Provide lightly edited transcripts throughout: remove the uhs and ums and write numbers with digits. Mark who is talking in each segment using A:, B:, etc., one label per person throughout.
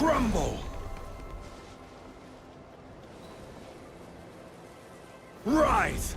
A: crumble! Rise!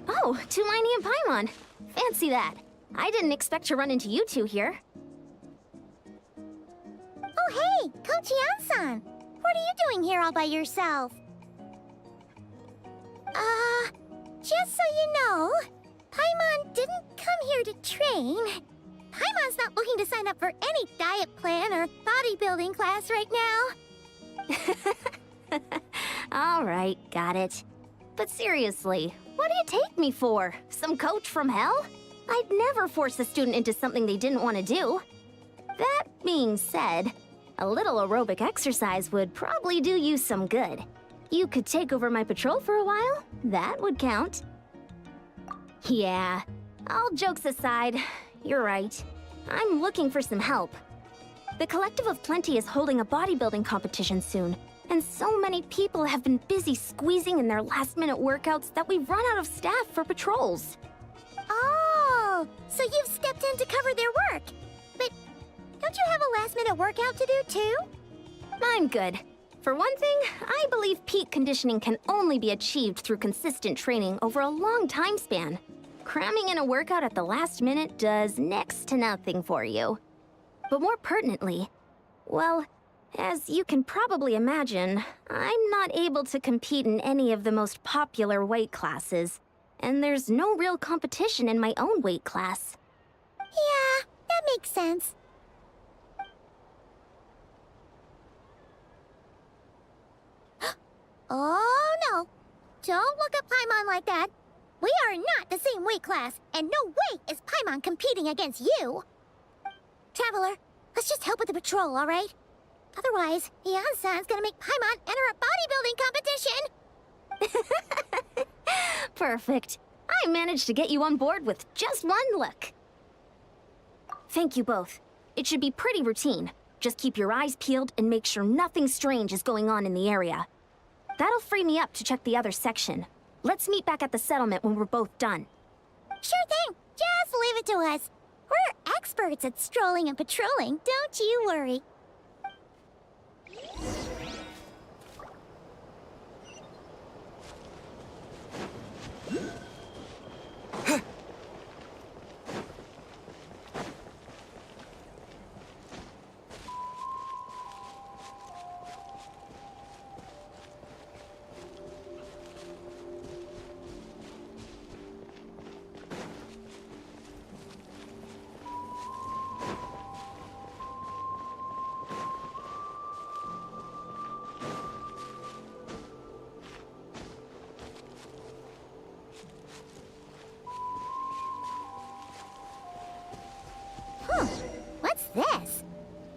B: Oh, Tumini and Paimon. Fancy that. I didn't expect to run into you two here.
C: Oh, hey, Coach Yan-san. What are you doing here all by yourself? Just so you know, Paimon didn't come here to train. Paimon's not looking to sign up for any diet plan or bodybuilding class right now.
B: All right, got it. But seriously, what do you take me for? Some coach from hell? I'd never force a student into something they didn't want to do. That being said, a little aerobic exercise would probably do you some good. You could take over my patrol for a while. That would count. Yeah, all jokes aside, you're right. I'm looking for some help. The Collective of Plenty is holding a bodybuilding competition soon, and so many people have been busy squeezing in their last-minute workouts that we've run out of staff for patrols.
C: Oh, so you've stepped in to cover their work. But don't you have a last-minute workout to do too?
B: I'm good. For one thing, I believe peak conditioning can only be achieved through consistent training over a long time span. Cramming in a workout at the last minute does next to nothing for you. But more pertinently, well, as you can probably imagine, I'm not able to compete in any of the most popular weight classes, and there's no real competition in my own weight class.
C: Yeah, that makes sense. Oh no! Don't look at Paimon like that. We are not the same weight class, and no way is Paimon competing against you. Traveler, let's just help with the patrol, all right? Otherwise, Yan-san's gonna make Paimon enter a bodybuilding competition.
B: Perfect. I managed to get you on board with just one look. Thank you both. It should be pretty routine. Just keep your eyes peeled and make sure nothing strange is going on in the area. That'll free me up to check the other section. Let's meet back at the settlement when we're both done.
C: Sure thing. Just leave it to us. We're experts at strolling and patrolling, don't you worry. What's this?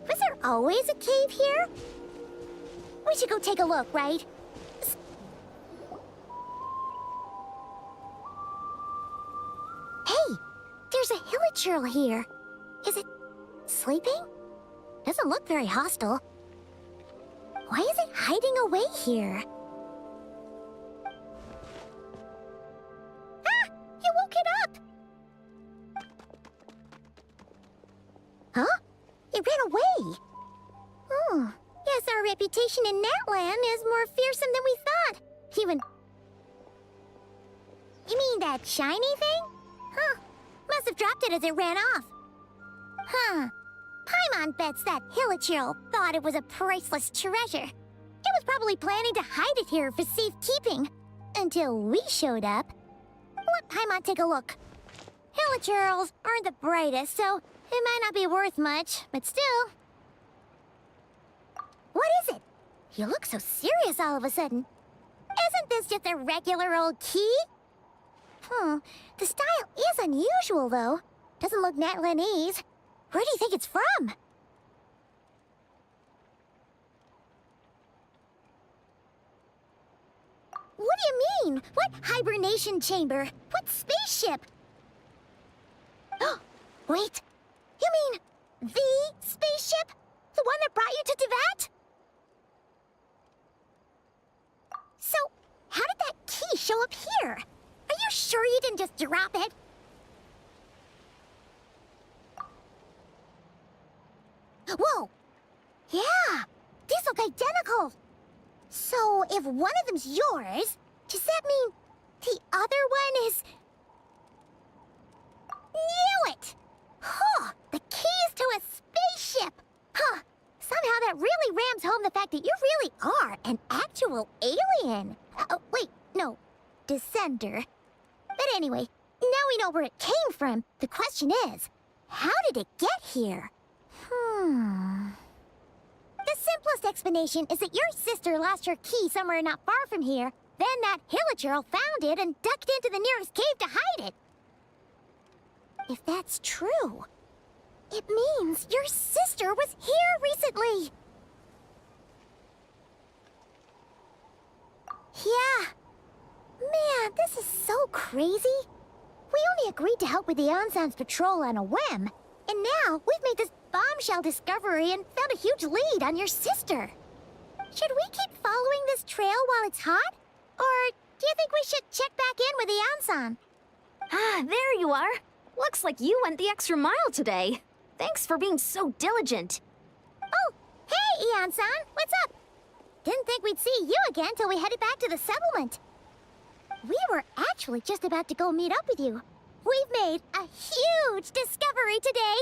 C: Was there always a cave here? We should go take a look, right? Hey, there's a hilichurl here. Is it sleeping? Doesn't look very hostile. Why is it hiding away here? Ah! You woke it up! Huh? It ran away. Oh, guess our reputation in Natlan is more fearsome than we thought. Even... You mean that shiny thing? Huh. Must have dropped it as it ran off. Huh. Paimon bets that hilichurl thought it was a priceless treasure. It was probably planning to hide it here for safekeeping. Until we showed up. Let Paimon take a look. Hilichurls aren't the brightest, so it might not be worth much, but still. What is it? You look so serious all of a sudden. Isn't this just a regular old key? The style is unusual, though. Doesn't look Natlanese. Where do you think it's from? What do you mean? What hibernation chamber? What spaceship? Wait. You mean the spaceship? The one that brought you to Teyvat? So, how did that key show up here? Are you sure you didn't just drop it? Whoa! Yeah! These look identical! So, if one of them's yours, does that mean the other one is... Knew it! Huh! The keys to a spaceship! Huh! Somehow that really rams home the fact that you really are an actual alien! Wait, no. Descender. But anyway, now we know where it came from. The question is, how did it get here? The simplest explanation is that your sister lost her key somewhere not far from here. Then that hilichurl found it and ducked into the nearest cave to hide it. If that's true, it means your sister was here recently. Yeah. Man, this is so crazy. We only agreed to help with the M.S.A's patrol on a whim. And now we've made this bombshell discovery and found a huge lead on your sister. Should we keep following this trail while it's hot? Or do you think we should check back in with the M.S.A?
B: Ah, there you are. Looks like you went the extra mile today. Thanks for being so diligent.
C: Oh, hey, Ian-san, what's up? Didn't think we'd see you again till we headed back to the settlement. We were actually just about to go meet up with you. We've made a huge discovery today.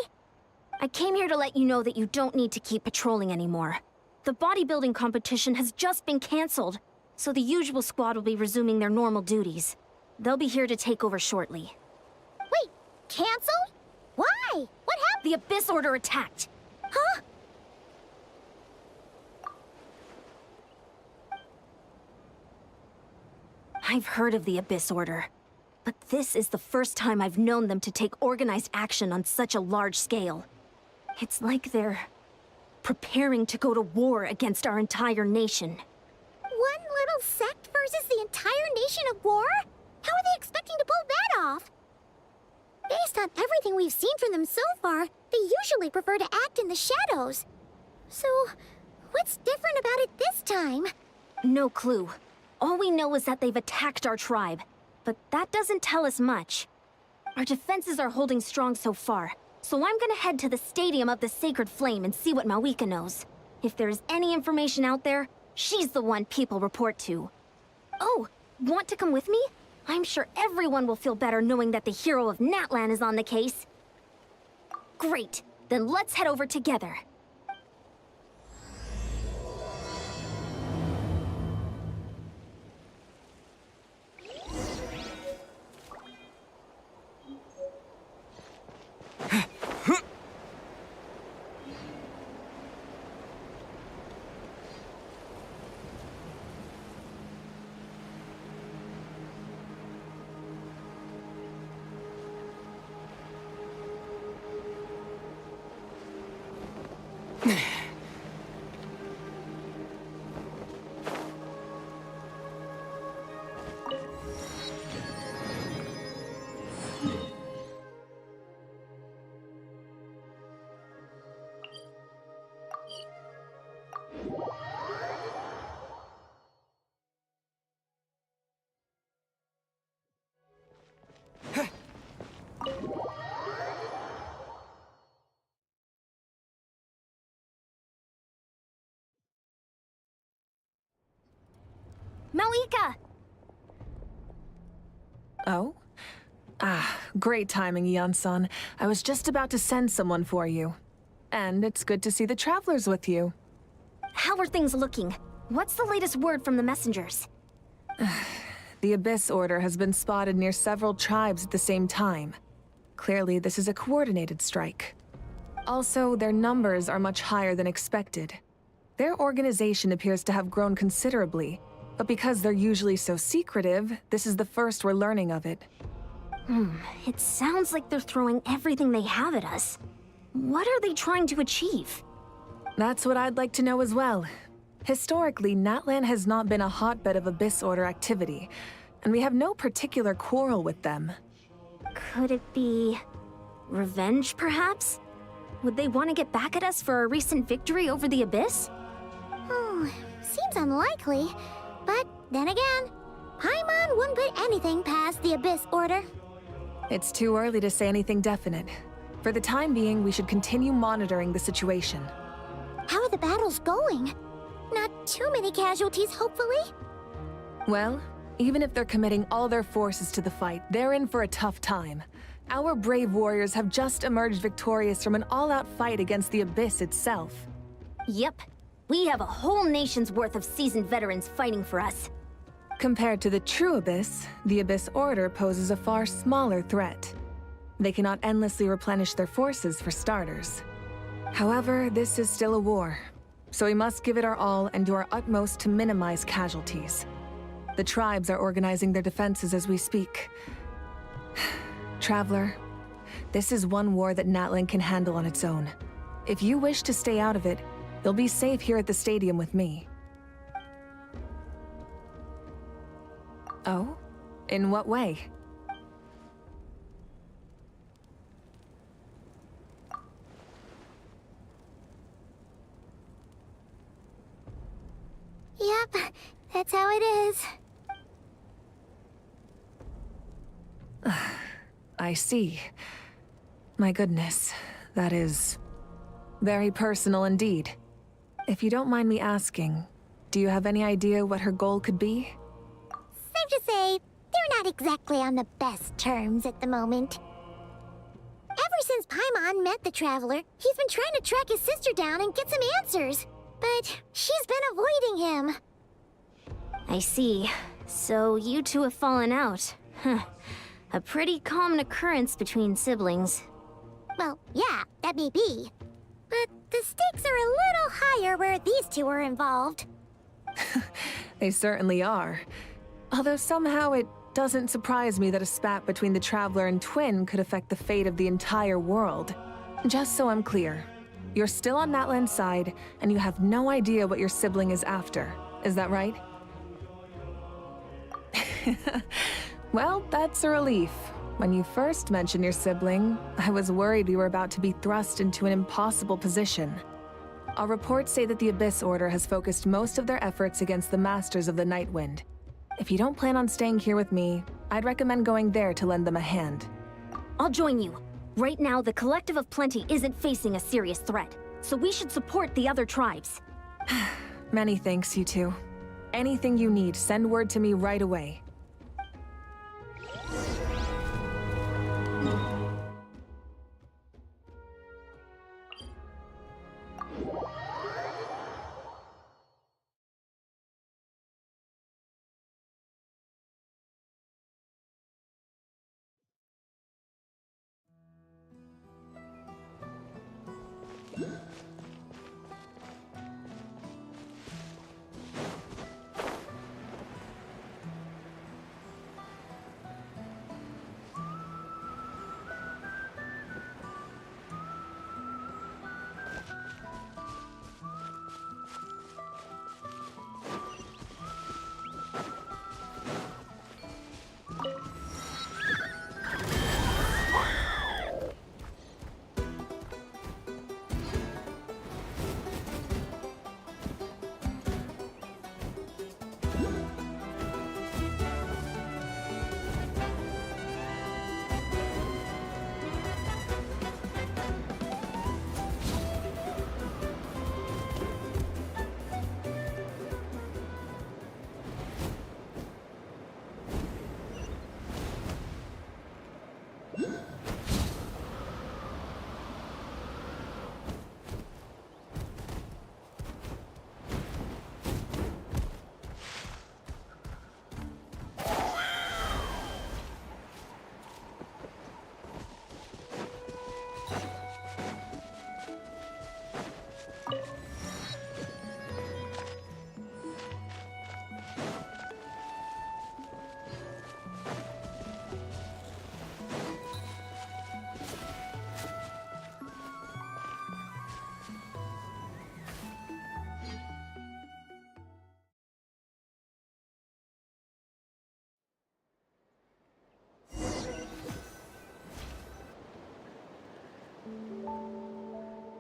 B: I came here to let you know that you don't need to keep patrolling anymore. The bodybuilding competition has just been canceled, so the usual squad will be resuming their normal duties. They'll be here to take over shortly.
C: Wait, canceled? Why? What happened?
B: The Abyss Order attacked.
C: Huh?
B: I've heard of the Abyss Order, but this is the first time I've known them to take organized action on such a large scale. It's like they're preparing to go to war against our entire nation.
C: One little sect versus the entire nation at war? How are they expecting to pull that off? Based on everything we've seen from them so far, they usually prefer to act in the shadows. So, what's different about it this time?
B: No clue. All we know is that they've attacked our tribe, but that doesn't tell us much. Our defenses are holding strong so far, so I'm gonna head to the Stadium of the Sacred Flame and see what Mawika knows. If there's any information out there, she's the one people report to. Oh, want to come with me? I'm sure everyone will feel better knowing that the hero of Natlan is on the case. Great, then let's head over together. Mawika!
D: Oh? Great timing, Yan-san. I was just about to send someone for you. And it's good to see the travelers with you.
B: How are things looking? What's the latest word from the messengers?
D: The Abyss Order has been spotted near several tribes at the same time. Clearly, this is a coordinated strike. Also, their numbers are much higher than expected. Their organization appears to have grown considerably, but because they're usually so secretive, this is the first we're learning of it.
B: It sounds like they're throwing everything they have at us. What are they trying to achieve?
D: That's what I'd like to know as well. Historically, Natlan has not been a hotbed of Abyss Order activity, and we have no particular quarrel with them.
B: Could it be revenge, perhaps? Would they want to get back at us for a recent victory over the Abyss?
C: Seems unlikely. But then again, Paimon wouldn't put anything past the Abyss Order.
D: It's too early to say anything definite. For the time being, we should continue monitoring the situation.
C: How are the battles going? Not too many casualties, hopefully?
D: Well, even if they're committing all their forces to the fight, they're in for a tough time. Our brave warriors have just emerged victorious from an all-out fight against the Abyss itself.
B: Yep. We have a whole nation's worth of seasoned veterans fighting for us.
D: Compared to the true Abyss, the Abyss Order poses a far smaller threat. They cannot endlessly replenish their forces, for starters. However, this is still a war, so we must give it our all and do our utmost to minimize casualties. The tribes are organizing their defenses as we speak. Traveler, this is one war that Natlan can handle on its own. If you wish to stay out of it, you'll be safe here at the stadium with me. Oh? In what way?
C: Yep, that's how it is.
D: I see. My goodness, that is very personal indeed. If you don't mind me asking, do you have any idea what her goal could be?
C: Safe to say, they're not exactly on the best terms at the moment. Ever since Paimon met the Traveler, he's been trying to track his sister down and get some answers. But she's been avoiding him.
B: I see. So you two have fallen out. Huh. A pretty common occurrence between siblings.
C: Well, yeah, that may be. But the stakes are a little higher where these two are involved.
D: They certainly are. Although somehow it doesn't surprise me that a spat between the Traveler and Twin could affect the fate of the entire world. Just so I'm clear, you're still on Natlan's side, and you have no idea what your sibling is after. Is that right? Well, that's a relief. When you first mentioned your sibling, I was worried we were about to be thrust into an impossible position. Our reports say that the Abyss Order has focused most of their efforts against the Masters of the Nightwind. If you don't plan on staying here with me, I'd recommend going there to lend them a hand.
B: I'll join you. Right now, the Collective of Plenty isn't facing a serious threat, so we should support the other tribes.
D: Many thanks, you two. Anything you need, send word to me right away.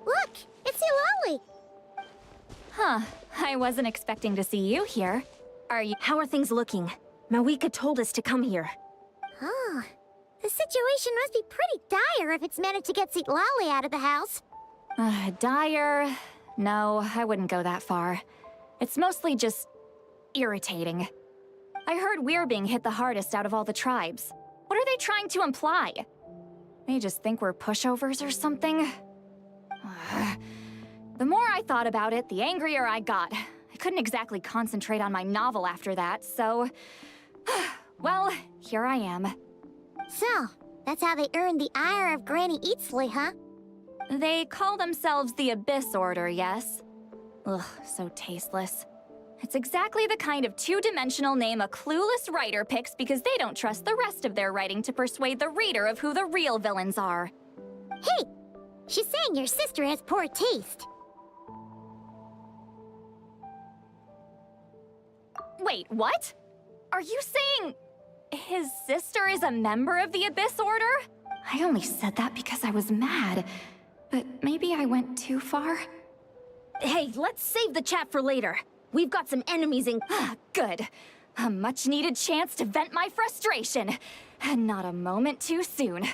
C: Look! It's Eulalie!
E: Huh. I wasn't expecting to see you here. Are you—
B: How are things looking? Mawika told us to come here.
C: Oh, the situation must be pretty dire if it's managed to get Eulalie out of the house.
E: dire? No, I wouldn't go that far. It's mostly just irritating. I heard we're being hit the hardest out of all the tribes. What are they trying to imply? They just think we're pushovers or something? The more I thought about it, the angrier I got. I couldn't exactly concentrate on my novel after that, so... well, here I am.
C: So, that's how they earned the ire of Granny Eatsley, huh?
E: They call themselves the Abyss Order, yes? Ugh, so tasteless. It's exactly the kind of two-dimensional name a clueless writer picks because they don't trust the rest of their writing to persuade the reader of who the real villains are.
C: Hey! She's saying your sister has poor taste.
E: Wait, what? Are you saying his sister is a member of the Abyss Order? I only said that because I was mad, but maybe I went too far.
B: Hey, let's save the chat for later. We've got some enemies in—
E: Good. A much-needed chance to vent my frustration. And not a moment too soon.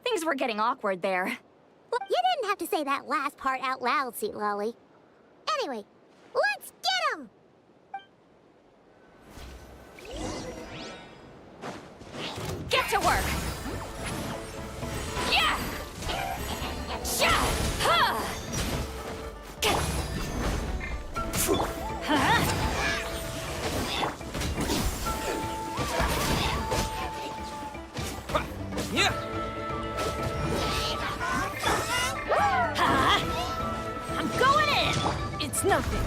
E: Things were getting awkward there.
C: You didn't have to say that last part out loud, Eulalie. Anyway, let's get 'em!
E: Get to work! Yeah! Sha! Ha! Huh?
A: Yeah.
E: I'm going in!
B: It's nothing.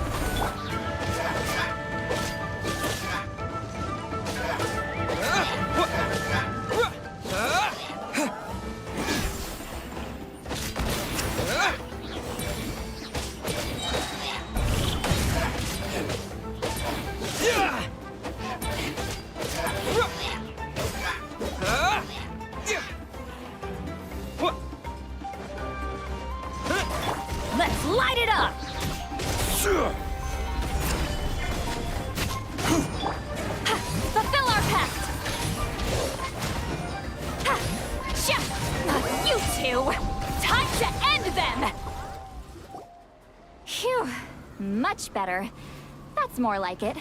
E: Let's light it up! Fulfill our pact! You two! Time to end them! Phew. Much better. That's more like it.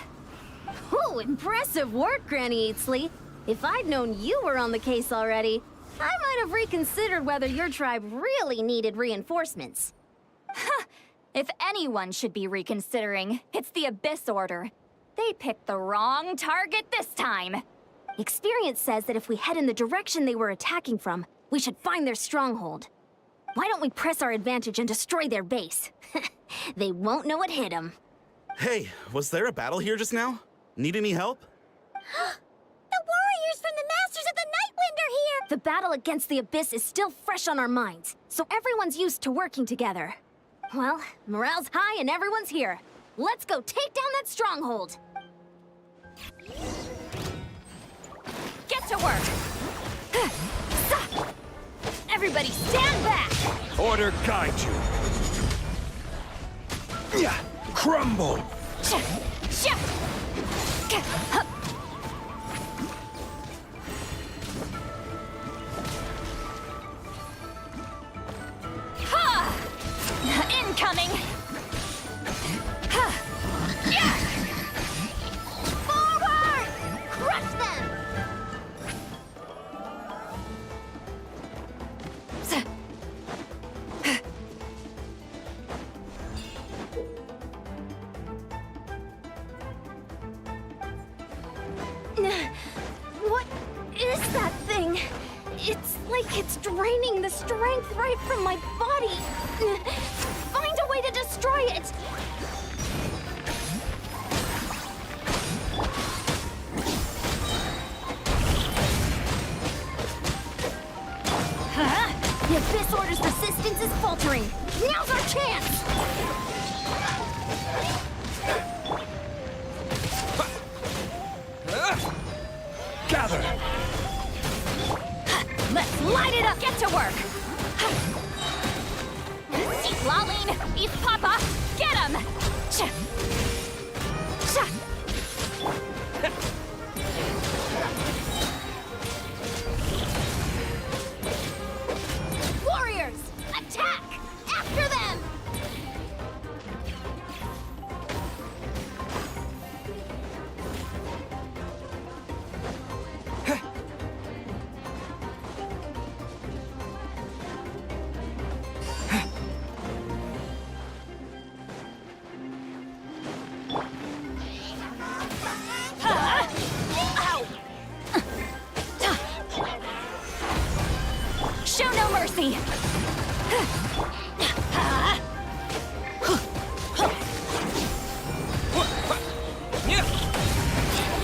B: Ooh, impressive work, Granny Eatsley. If I'd known you were on the case already, I might have reconsidered whether your tribe really needed reinforcements.
E: If anyone should be reconsidering, it's the Abyss Order. They picked the wrong target this time.
B: Experience says that if we head in the direction they were attacking from, we should find their stronghold. Why don't we press our advantage and destroy their base? They won't know what hit them.
F: Hey, was there a battle here just now? Need any help?
C: The warriors from the Masters of the Nightwind are here!
B: The battle against the Abyss is still fresh on our minds, so everyone's used to working together. Well, morale's high and everyone's here. Let's go take down that stronghold!
E: Get to work! Everybody stand back!
A: Order guide you. Yeah, crumble!
E: Incoming!
C: Forward! Crush them!
B: What is that thing? It's like it's draining the strength right from my body. Find a way to destroy it! The Abyss Order's resistance is faltering. Now's our chance!
A: Gather!
E: Let's light it up! Get to work! East Laline! East Papa! Get him!
B: Warriors! Attack! After them!
E: Show no mercy!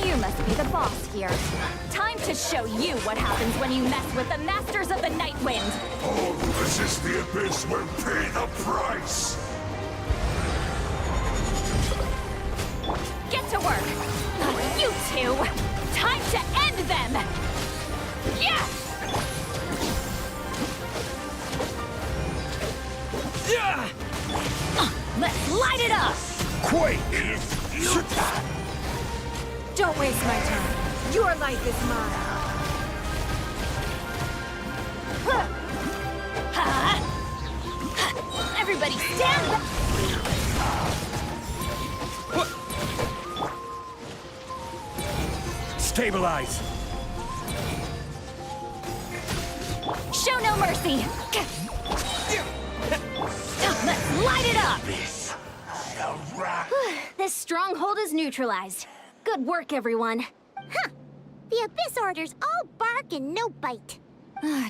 E: You must be the boss here. Time to show you what happens when you mess with the Masters of the Nightwind!
A: All who resist the Abyss will pay the price!
E: Get to work! You two! Time to end them! Yeah!
A: Yeah!
E: Let's light it up!
A: Quake!
G: Don't waste my time. Your life is mine.
E: Everybody stand back!
A: Stabilize!
E: Show no mercy! Let's light it up!
B: This stronghold is neutralized. Good work, everyone.
C: Huh. The Abyss Order's all bark and no bite.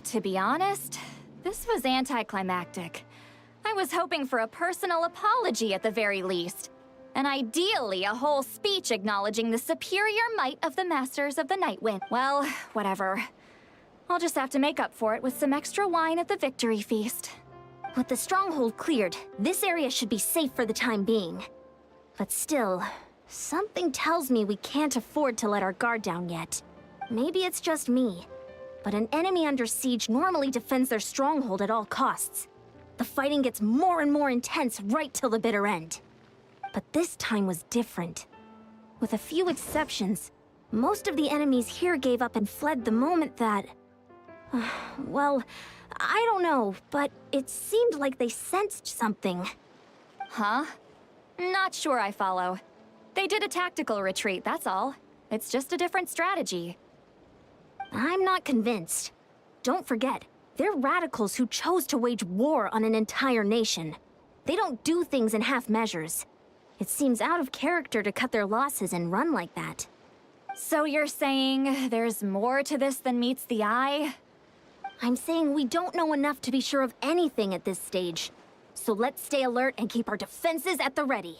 E: To be honest, this was anticlimactic. I was hoping for a personal apology at the very least. And ideally, a whole speech acknowledging the superior might of the Masters of the Nightwind. Well, whatever. I'll just have to make up for it with some extra wine at the victory feast.
B: With the stronghold cleared, this area should be safe for the time being. But still, something tells me we can't afford to let our guard down yet. Maybe it's just me, but an enemy under siege normally defends their stronghold at all costs. The fighting gets more and more intense right till the bitter end. But this time was different. With a few exceptions, most of the enemies here gave up and fled the moment that... well, I don't know, but it seemed like they sensed something.
E: Huh? Not sure I follow. They did a tactical retreat, that's all. It's just a different strategy.
B: I'm not convinced. Don't forget, they're radicals who chose to wage war on an entire nation. They don't do things in half measures. It seems out of character to cut their losses and run like that.
E: So you're saying there's more to this than meets the eye?
B: I'm saying we don't know enough to be sure of anything at this stage. So let's stay alert and keep our defenses at the ready.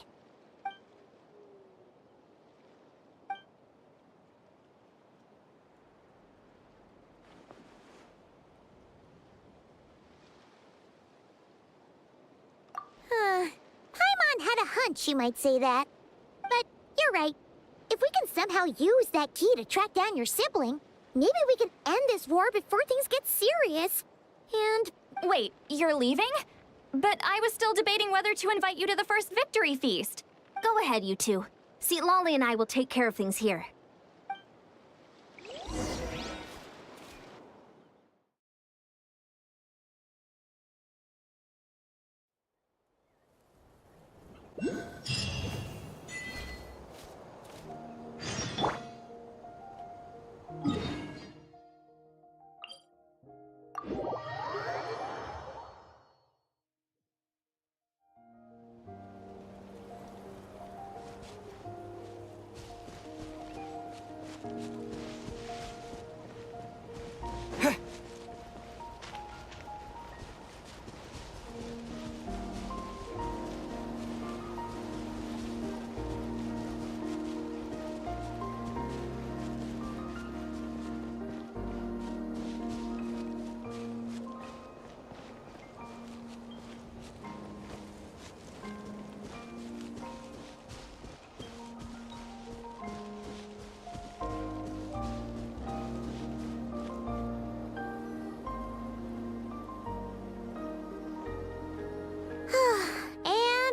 C: Paimon had a hunch you might say that. But you're right. If we can somehow use that key to track down your sibling, maybe we can end this war before things get serious. And...
E: Wait, you're leaving? But I was still debating whether to invite you to the first victory feast.
B: Go ahead, you two. See, Lolly and I will take care of things here.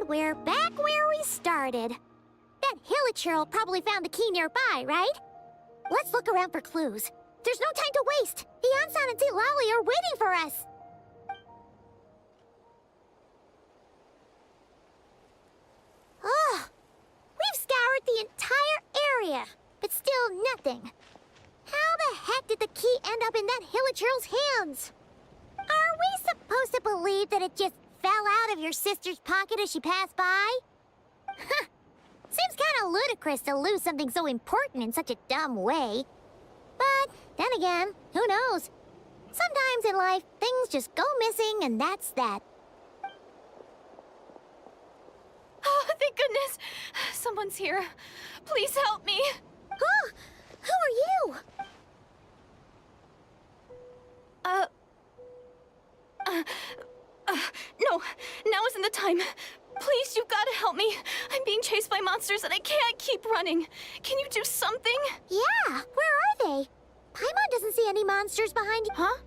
C: We're back where we started. That hilichurl probably found the key nearby, right? Let's look around for clues. There's no time to waste. Hyun-san and St. Lolly are waiting for us. Ugh. We've scoured the entire area, but still nothing. How the heck did the key end up in that hilichurl's hands? Are we supposed to believe that it just fell out of your sister's pocket as she passed by? Seems kind of ludicrous to lose something so important in such a dumb way. But then again, who knows? Sometimes in life, things just go missing and that's that.
E: Oh, thank goodness! Someone's here. Please help me.
C: Who are you?
E: No, now isn't the time. Please, you've got to help me. I'm being chased by monsters and I can't keep running. Can you do something?
C: Yeah, where are they? Paimon doesn't see any monsters behind you.
E: Huh?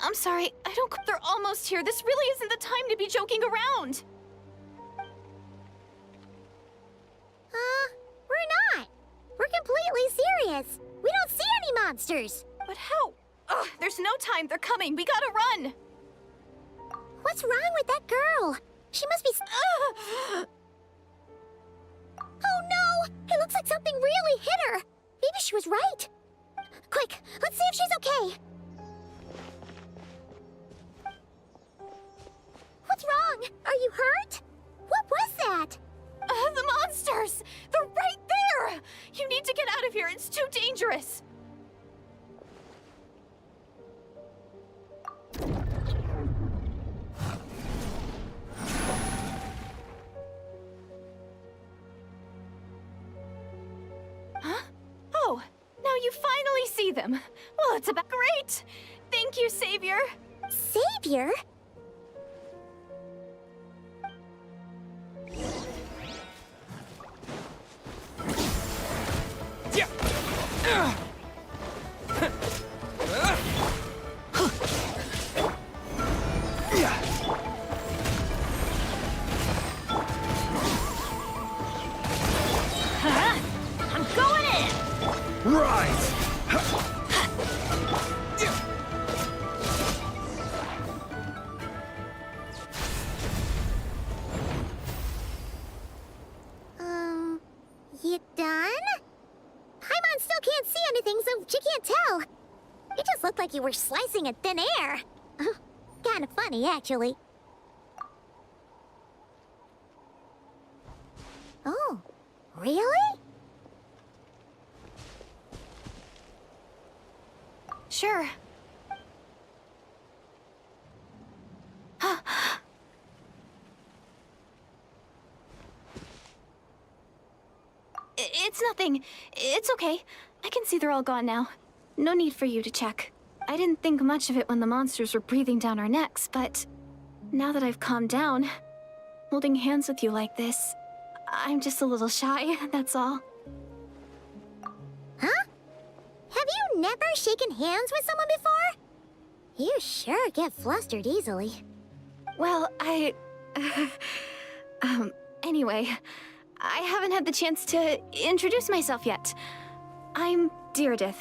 E: I'm sorry, I don't... They're almost here. This really isn't the time to be joking around.
C: We're not. We're completely serious. We don't see any monsters.
E: But how? Ugh, there's no time. They're coming. We gotta run.
C: What's wrong with that girl? She must be... Oh no! It looks like something really hit her. Maybe she was right. Quick, let's see if she's okay. What's wrong? Are you hurt? What was that?
E: The monsters! They're right there! You need to get out of here. It's too dangerous. Huh? Oh, now you finally see them. Well, it's about great. Thank you, Savior.
C: Savior?
A: Right!
C: You done? Paimon still can't see anything, so she can't tell. It just looked like you were slicing at thin air. Kind of funny, actually. Oh, really?
E: Sure. It's nothing. It's okay. I can see they're all gone now. No need for you to check. I didn't think much of it when the monsters were breathing down our necks, but now that I've calmed down, holding hands with you like this, I'm just a little shy, that's all.
C: Huh? Have you never shaken hands with someone before? You sure get flustered easily.
E: Well, anyway, I haven't had the chance to introduce myself yet. I'm Dirimu.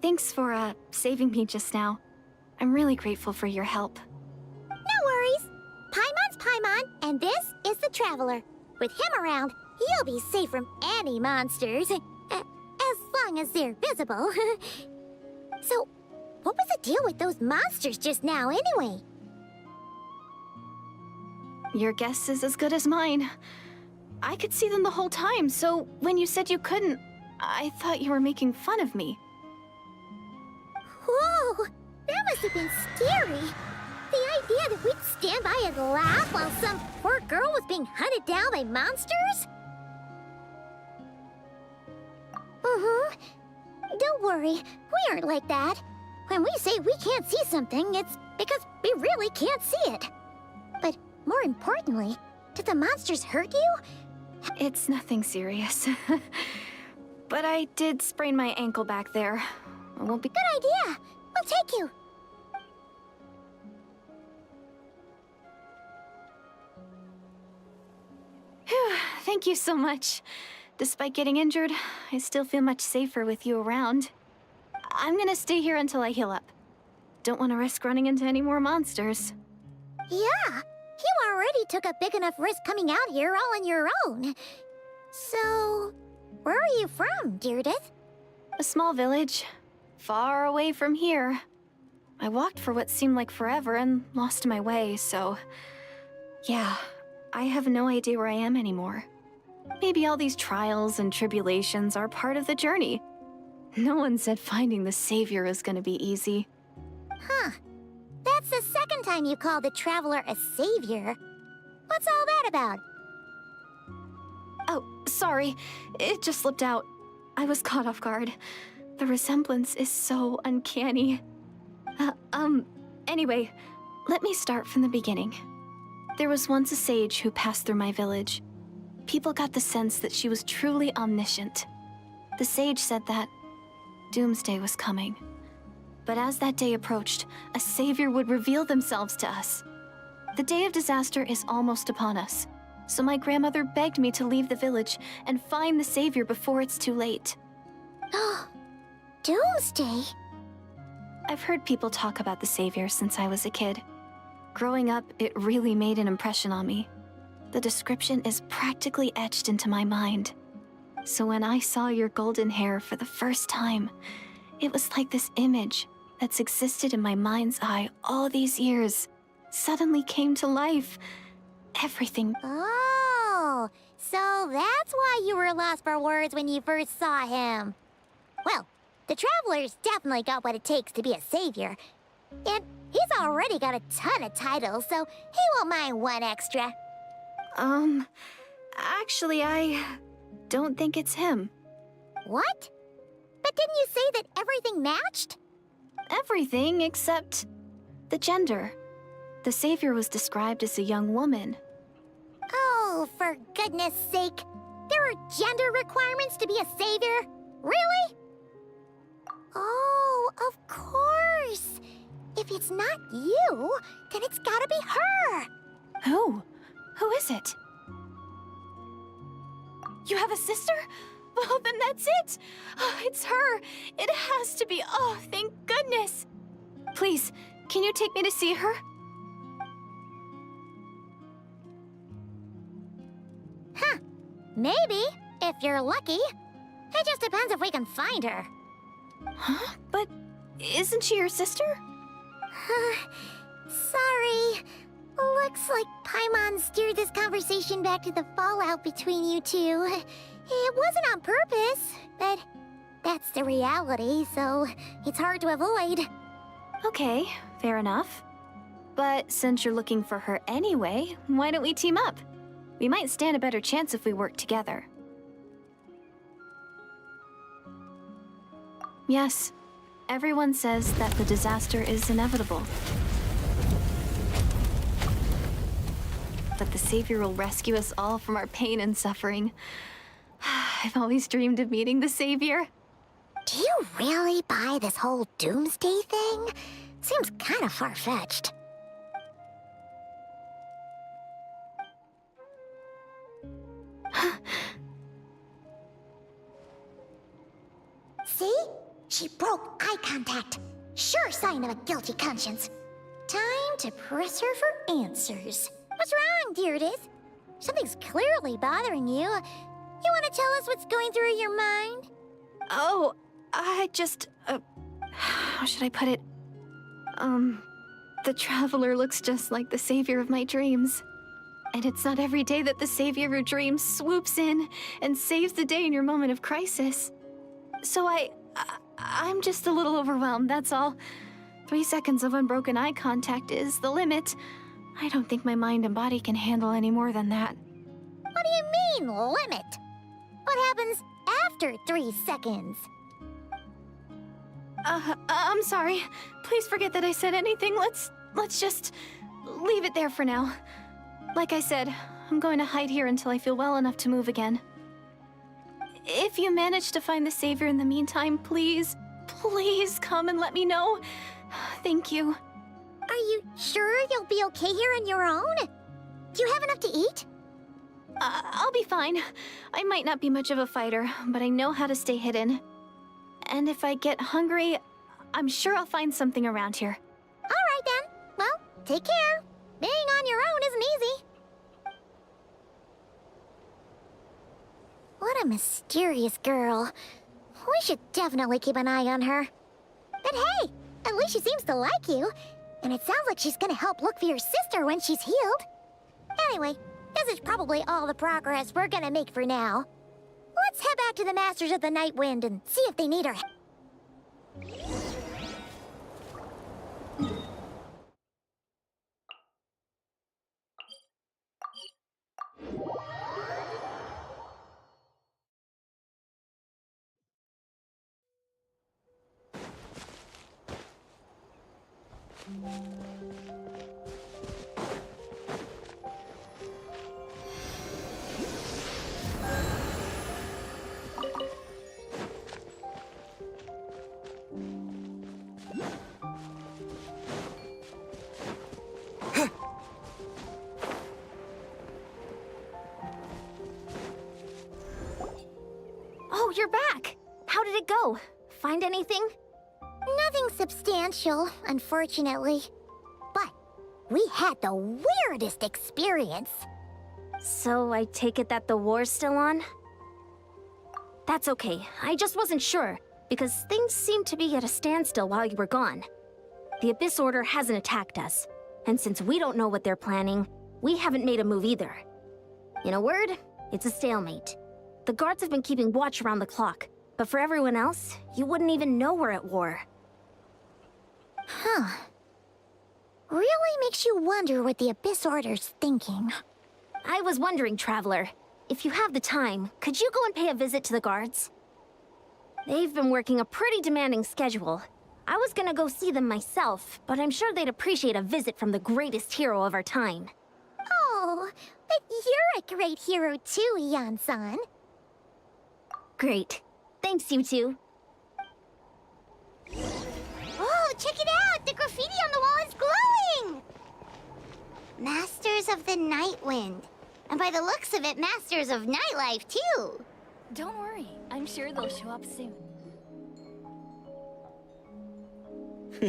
E: Thanks for, saving me just now. I'm really grateful for your help.
C: No worries. Paimon's Paimon, and this is the Traveler. With him around, you'll be safe from any monsters. As long as they're visible. So, what was the deal with those monsters just now, anyway?
E: Your guess is as good as mine. I could see them the whole time, so when you said you couldn't, I thought you were making fun of me.
C: Whoa! That must have been scary. The idea that we'd stand by and laugh while some poor girl was being hunted down by monsters? Don't worry, we aren't like that. When we say we can't see something, it's because we really can't see it. But more importantly, did the monsters hurt you?
E: It's nothing serious. But I did sprain my ankle back there. I won't be—
C: Good idea! We'll take you!
E: Phew, thank you so much. Despite getting injured, I still feel much safer with you around. I'm gonna stay here until I heal up. Don't want to risk running into any more monsters.
C: Yeah! You already took a big enough risk coming out here all on your own. So, where are you from, Dirimu?
E: A small village, far away from here. I walked for what seemed like forever and lost my way, so... yeah, I have no idea where I am anymore. Maybe all these trials and tribulations are part of the journey. No one said finding the Savior is gonna be easy.
C: Huh. That's the second time you called the Traveler a savior. What's all that about?
E: Oh, sorry. It just slipped out. I was caught off guard. The resemblance is so uncanny. Anyway, let me start from the beginning. There was once a sage who passed through my village. People got the sense that she was truly omniscient. The sage said that doomsday was coming. But as that day approached, a savior would reveal themselves to us. The day of disaster is almost upon us, so my grandmother begged me to leave the village and find the savior before it's too late.
C: Doomsday?
E: I've heard people talk about the savior since I was a kid. Growing up, it really made an impression on me. The description is practically etched into my mind. So when I saw your golden hair for the first time, it was like this image that's existed in my mind's eye all these years suddenly came to life. Everything.
C: Oh, so that's why you were lost for words when you first saw him. Well, the Traveler's definitely got what it takes to be a savior. And he's already got a ton of titles, so he won't mind one extra.
E: Actually, I don't think it's him.
C: What? But didn't you say that everything matched?
E: Everything except the gender. The savior was described as a young woman.
C: Oh, for goodness sake. There are gender requirements to be a savior? Really? Oh, of course. If it's not you, then it's gotta be her.
E: Who? Who is it? You have a sister? Well, then that's it! Oh, it's her! It has to be! Oh, thank goodness! Please, can you take me to see her?
C: Huh. Maybe, if you're lucky. It just depends if we can find her.
E: Huh? But isn't she your sister?
C: Sorry. Looks like Paimon steered this conversation back to the fallout between you two. It wasn't on purpose, but that's the reality, so it's hard to avoid.
E: Okay, fair enough. But since you're looking for her anyway, why don't we team up? We might stand a better chance if we work together. Yes, everyone says that the disaster is inevitable. But the Savior will rescue us all from our pain and suffering. I've always dreamed of meeting the Savior.
C: Do you really buy this whole doomsday thing? Seems kind of far-fetched. See? She broke eye contact. Sure sign of a guilty conscience. Time to press her for answers. What's wrong, Deirdis? Something's clearly bothering you. You want to tell us what's going through your mind?
E: Oh, I just... how should I put it? The Traveler looks just like the Savior of my dreams. And it's not every day that the Savior of your dreams swoops in and saves the day in your moment of crisis. So I'm just a little overwhelmed, that's all. 3 seconds of unbroken eye contact is the limit. I don't think my mind and body can handle any more than that.
C: What do you mean, limit? What happens after 3 seconds?
E: I'm sorry. Please forget that I said anything. Let's just leave it there for now. Like I said, I'm going to hide here until I feel well enough to move again. If you manage to find the Savior in the meantime, please come and let me know. Thank you.
C: Are you sure you'll be okay here on your own? Do you have enough to eat?
E: I'll be fine. I might not be much of a fighter, but I know how to stay hidden. And if I get hungry, I'm sure I'll find something around here.
C: All right then. Well, take care. Being on your own isn't easy. What a mysterious girl. We should definitely keep an eye on her. But hey, at least she seems to like you. And it sounds like she's gonna help look for your sister when she's healed. Anyway, this is probably all the progress we're gonna make for now. Let's head back to the Masters of the Night Wind and see if they need our help.
B: Oh, you're back! How did it go? Find anything?
C: Nothing substantial, unfortunately. But we had the weirdest experience.
B: So I take it that the war's still on? That's okay. I just wasn't sure, because things seemed to be at a standstill while you were gone. The Abyss Order hasn't attacked us, and since we don't know what they're planning, we haven't made a move either. In a word, it's a stalemate. The guards have been keeping watch around the clock, but for everyone else, you wouldn't even know we're at war.
C: Huh. Really makes you wonder what the Abyss Order's thinking.
B: I was wondering, Traveler, if you have the time, could you go and pay a visit to the guards? They've been working a pretty demanding schedule. I was gonna go see them myself, but I'm sure they'd appreciate a visit from the greatest hero of our time.
C: Oh, but you're a great hero too, Yan-san.
B: Great. Thanks, you two.
C: Oh, check it out! The graffiti on the wall is glowing! Masters of the Night Wind. And by the looks of it, Masters of Nightlife, too.
E: Don't worry, I'm sure they'll show up soon.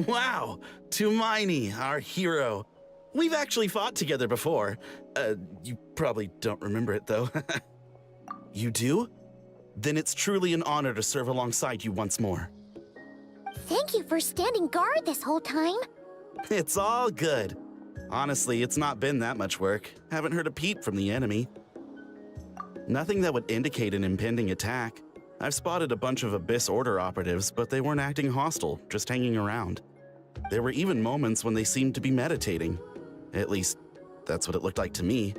F: Wow, Tumaini, our hero. We've actually fought together before. You probably don't remember it, though. You do? Then it's truly an honor to serve alongside you once more.
C: Thank you for standing guard this whole time.
F: It's all good. Honestly, it's not been that much work. Haven't heard a peep from the enemy. Nothing that would indicate an impending attack. I've spotted a bunch of Abyss Order operatives, but they weren't acting hostile, just hanging around. There were even moments when they seemed to be meditating. At least, that's what it looked like to me.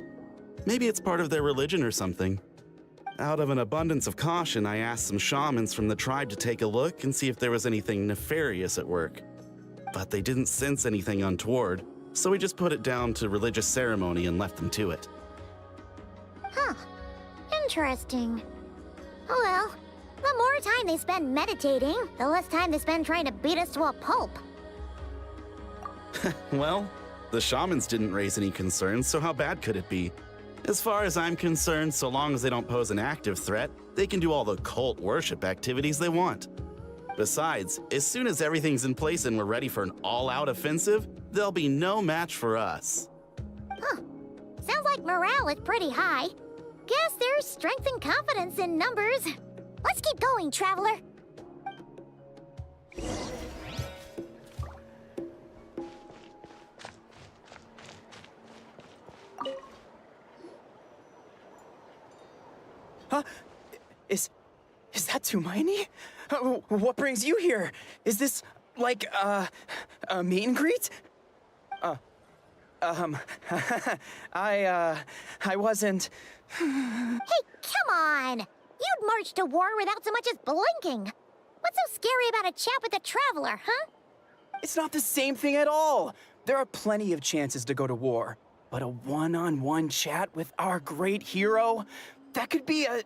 F: Maybe it's part of their religion or something. Out of an abundance of caution, I asked some shamans from the tribe to take a look and see if there was anything nefarious at work. But they didn't sense anything untoward, so we just put it down to religious ceremony and left them to it.
C: Huh. Interesting. Oh well, the more time they spend meditating, the less time they spend trying to beat us to a pulp.
F: Well, the shamans didn't raise any concerns, so how bad could it be? As far as I'm concerned, so long as they don't pose an active threat, they can do all the cult worship activities they want. Besides, as soon as everything's in place and we're ready for an all-out offensive, there'll be no match for us.
C: Huh. Sounds like morale is pretty high. Guess there's strength and confidence in numbers. Let's keep going, Traveler.
H: Huh? Is that Tumaini? What brings you here? Is this, like, a meet and greet? I wasn't...
C: Hey, come on! You'd march to war without so much as blinking. What's so scary about a chat with a Traveler, huh?
H: It's not the same thing at all. There are plenty of chances to go to war. But a one-on-one chat with our great hero? That could be a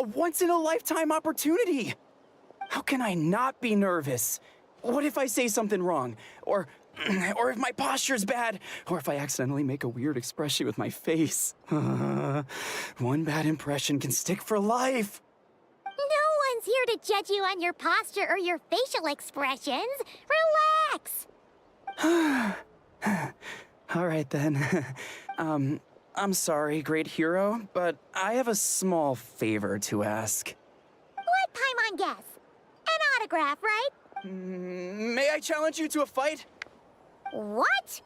H: once-in-a-lifetime opportunity. How can I not be nervous? What if I say something wrong? Or if my posture's bad? Or if I accidentally make a weird expression with my face? One bad impression can stick for life.
C: No one's here to judge you on your posture or your facial expressions. Relax!
H: All right, then. I'm sorry, great hero, but I have a small favor to ask.
C: Let Paimon guess. An autograph, right?
H: May I challenge you to a fight?
C: What?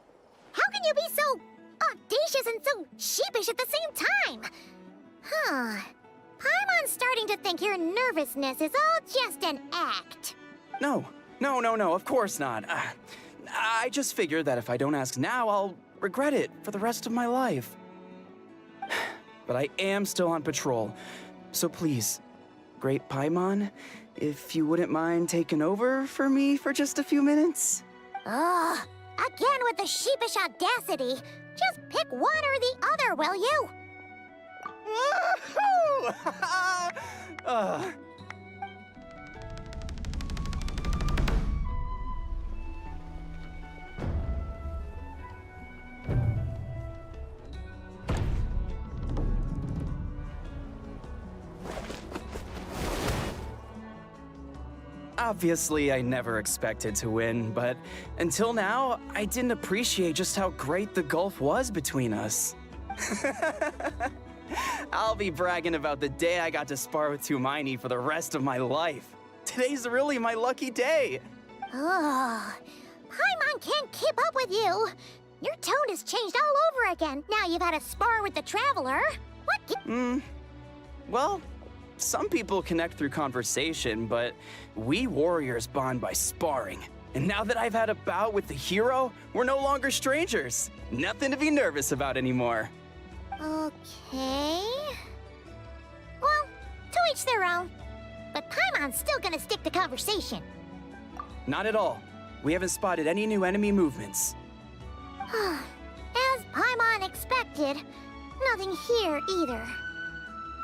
C: How can you be so audacious and so sheepish at the same time? Huh. Paimon's starting to think your nervousness is all just an act.
H: No, of course not. I just figured that if I don't ask now, I'll regret it for the rest of my life. But I am still on patrol, so please, great Paimon, if you wouldn't mind taking over for me for just a few minutes?
C: Ugh, again with the sheepish audacity. Just pick one or the other, will you?
H: Woohoo! Obviously, I never expected to win, but until now, I didn't appreciate just how great the gulf was between us. I'll be bragging about the day I got to spar with Tumaini for the rest of my life. Today's really my lucky day.
C: Ugh. Paimon can't keep up with you. Your tone has changed all over again. Now you've had a spar with the Traveler. What?
H: Well, some people connect through conversation, but we warriors bond by sparring. And now that I've had a bout with the hero, we're no longer strangers. Nothing to be nervous about anymore.
C: Okay. Well, to each their own. But Paimon's still gonna stick to conversation.
H: Not at all. We haven't spotted any new enemy movements.
C: As Paimon expected, nothing here either.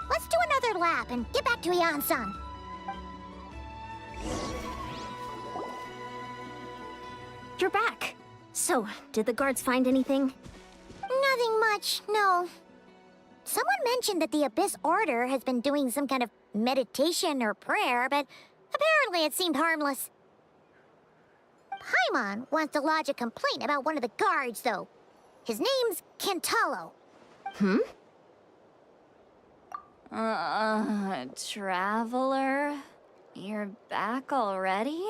C: Let's do another lap and get back to Yan-san.
B: You're back. So, did the guards find anything?
C: Nothing much, no. Someone mentioned that the Abyss Order has been doing some kind of meditation or prayer, but apparently it seemed harmless. Paimon wants to lodge a complaint about one of the guards, though. His name's Kentalo.
E: Traveler? You're back already?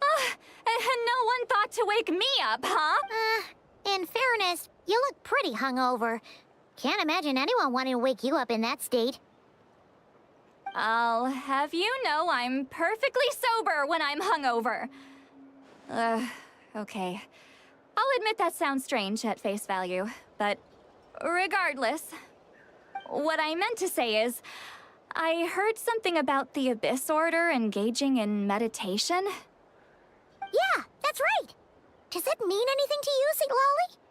E: And no one thought to wake me up, huh?
C: In fairness, you look pretty hungover. Can't imagine anyone wanting to wake you up in that state.
E: I'll have you know I'm perfectly sober when I'm hungover. Okay. I'll admit that sounds strange at face value, but regardless, what I meant to say is, I heard something about the Abyss Order engaging in meditation.
C: Yeah, that's right. Does that mean anything to you, St. Lolly?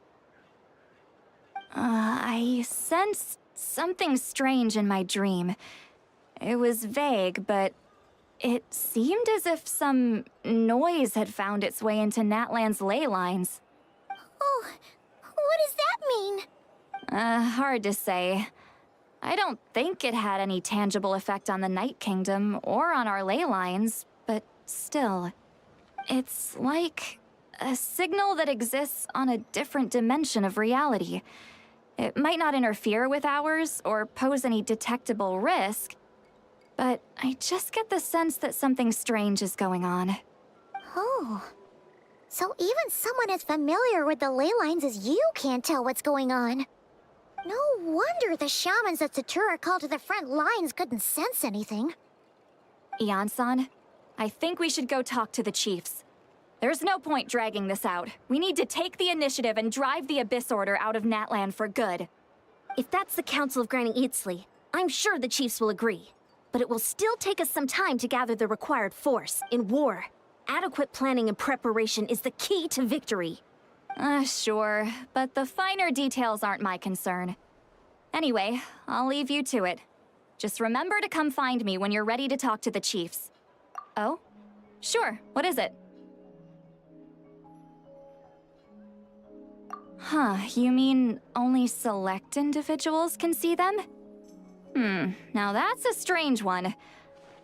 E: I sensed something strange in my dream. It was vague, but it seemed as if some noise had found its way into Natlan's ley lines.
C: Oh, what does that mean?
E: Hard to say. I don't think it had any tangible effect on the Night Kingdom or on our ley lines, but still. It's like a signal that exists on a different dimension of reality. It might not interfere with ours or pose any detectable risk, but I just get the sense that something strange is going on.
C: Oh. So even someone as familiar with the ley lines as you can't tell what's going on. No wonder the shamans that Satura called to the front lines couldn't sense anything.
E: Ian-san, I think we should go talk to the chiefs. There's no point dragging this out. We need to take the initiative and drive the Abyss Order out of Natlan for good.
B: If that's the Council of Granny Eatsley, I'm sure the chiefs will agree. But it will still take us some time to gather the required force in war. Adequate planning and preparation is the key to victory.
E: Sure, but the finer details aren't my concern. Anyway, I'll leave you to it. Just remember to come find me when you're ready to talk to the chiefs. Oh? Sure, what is it? Huh, you mean only select individuals can see them? Now that's a strange one.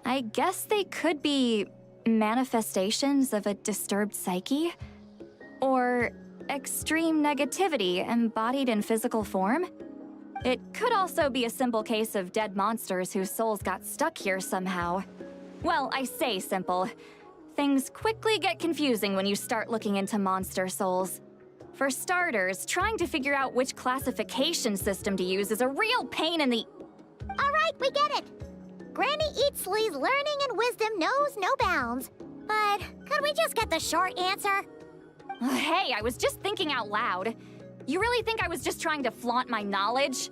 E: I guess they could be manifestations of a disturbed psyche? Or extreme negativity embodied in physical form? It could also be a simple case of dead monsters whose souls got stuck here somehow. Well, I say simple. Things quickly get confusing when you start looking into monster souls. For starters, trying to figure out which classification system to use is a real pain in the...
C: All right, we get it. Granny Eatsley's learning and wisdom knows no bounds. But could we just get the short answer?
E: Hey, I was just thinking out loud. You really think I was just trying to flaunt my knowledge?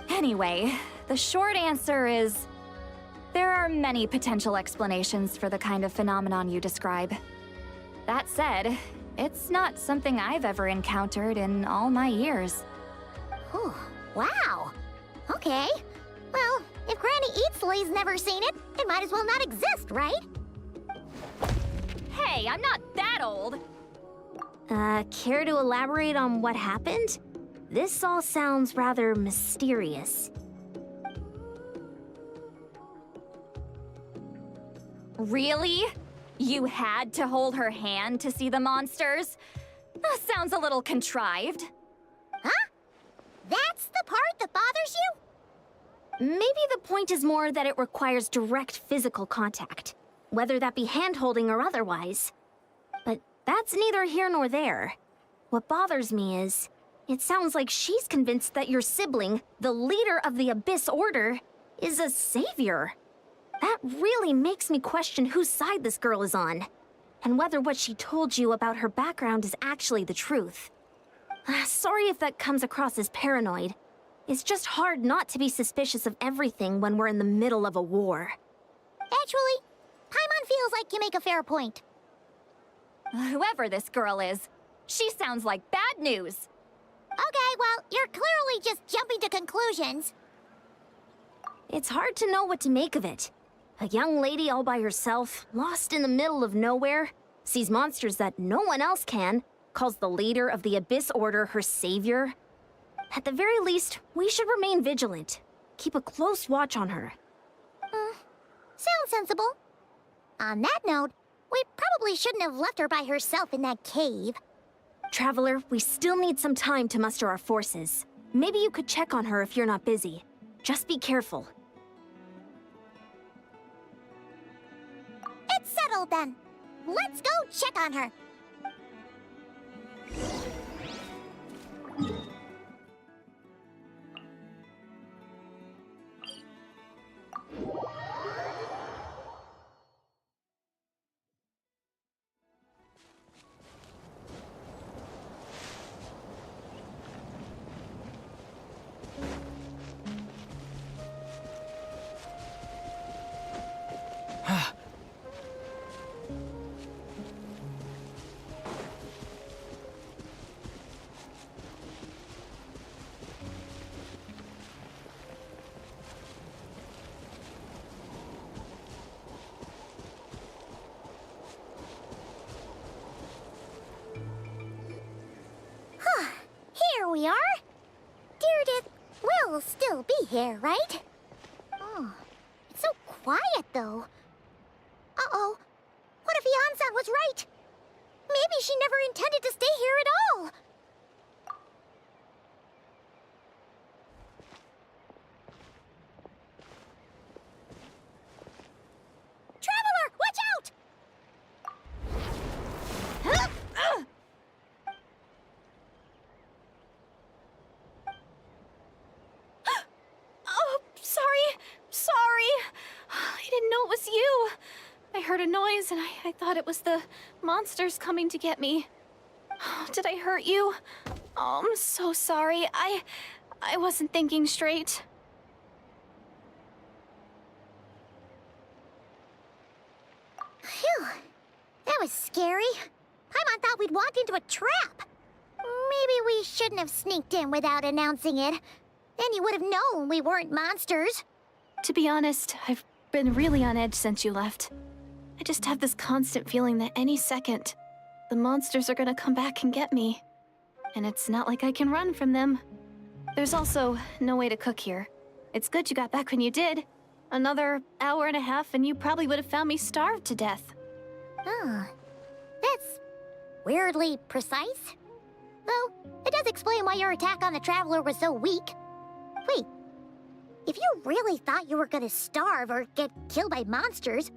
E: Anyway, the short answer is... there are many potential explanations for the kind of phenomenon you describe. That said, it's not something I've ever encountered in all my years.
C: Whew, wow. Okay. Well, if Granny Eatsley's never seen it, it might as well not exist, right?
E: Hey, I'm not that old!
B: Care to elaborate on what happened? This all sounds rather mysterious.
E: Really? You had to hold her hand to see the monsters? Sounds a little contrived.
C: Huh? That's the part that bothers you?
B: Maybe the point is more that it requires direct physical contact, whether that be hand-holding or otherwise. But that's neither here nor there. What bothers me is, it sounds like she's convinced that your sibling, the leader of the Abyss Order, is a savior. That really makes me question whose side this girl is on, and whether what she told you about her background is actually the truth. Sorry if that comes across as paranoid. It's just hard not to be suspicious of everything when we're in the middle of a war.
C: Actually, Paimon feels like you make a fair point.
E: Whoever this girl is, she sounds like bad news.
C: Okay, well, you're clearly just jumping to conclusions.
B: It's hard to know what to make of it. A young lady all by herself, lost in the middle of nowhere, sees monsters that no one else can, calls the leader of the Abyss Order her savior. At the very least, we should remain vigilant. Keep a close watch on her.
C: Sounds sensible. On that note, we probably shouldn't have left her by herself in that cave.
B: Traveler, we still need some time to muster our forces. Maybe you could check on her if you're not busy. Just be careful.
C: It's settled then. Let's go check on her. Here we are. Dirimu will still be here, right? Oh, it's so quiet, though. Uh-oh. What if Yan-san was right? Maybe she never intended to stay here at all. Traveler, watch out!
E: Oh, sorry. I didn't know it was you. I heard a noise and I thought it was the monsters coming to get me. Did I hurt you? Oh, I'm so sorry. I wasn't thinking straight.
C: Phew. That was scary. Paimon thought we'd walked into a trap. Maybe we shouldn't have sneaked in without announcing it. Then you would have known we weren't monsters.
E: To be honest, I've been really on edge since you left. I just have this constant feeling that any second, the monsters are gonna come back and get me. And it's not like I can run from them. There's also no way to cook here. It's good you got back when you did. Another hour and a half and you probably would have found me starved to death.
C: Oh, that's weirdly precise. Though, it does explain why your attack on the Traveler was so weak. Wait, if you really thought you were gonna starve or get killed by monsters,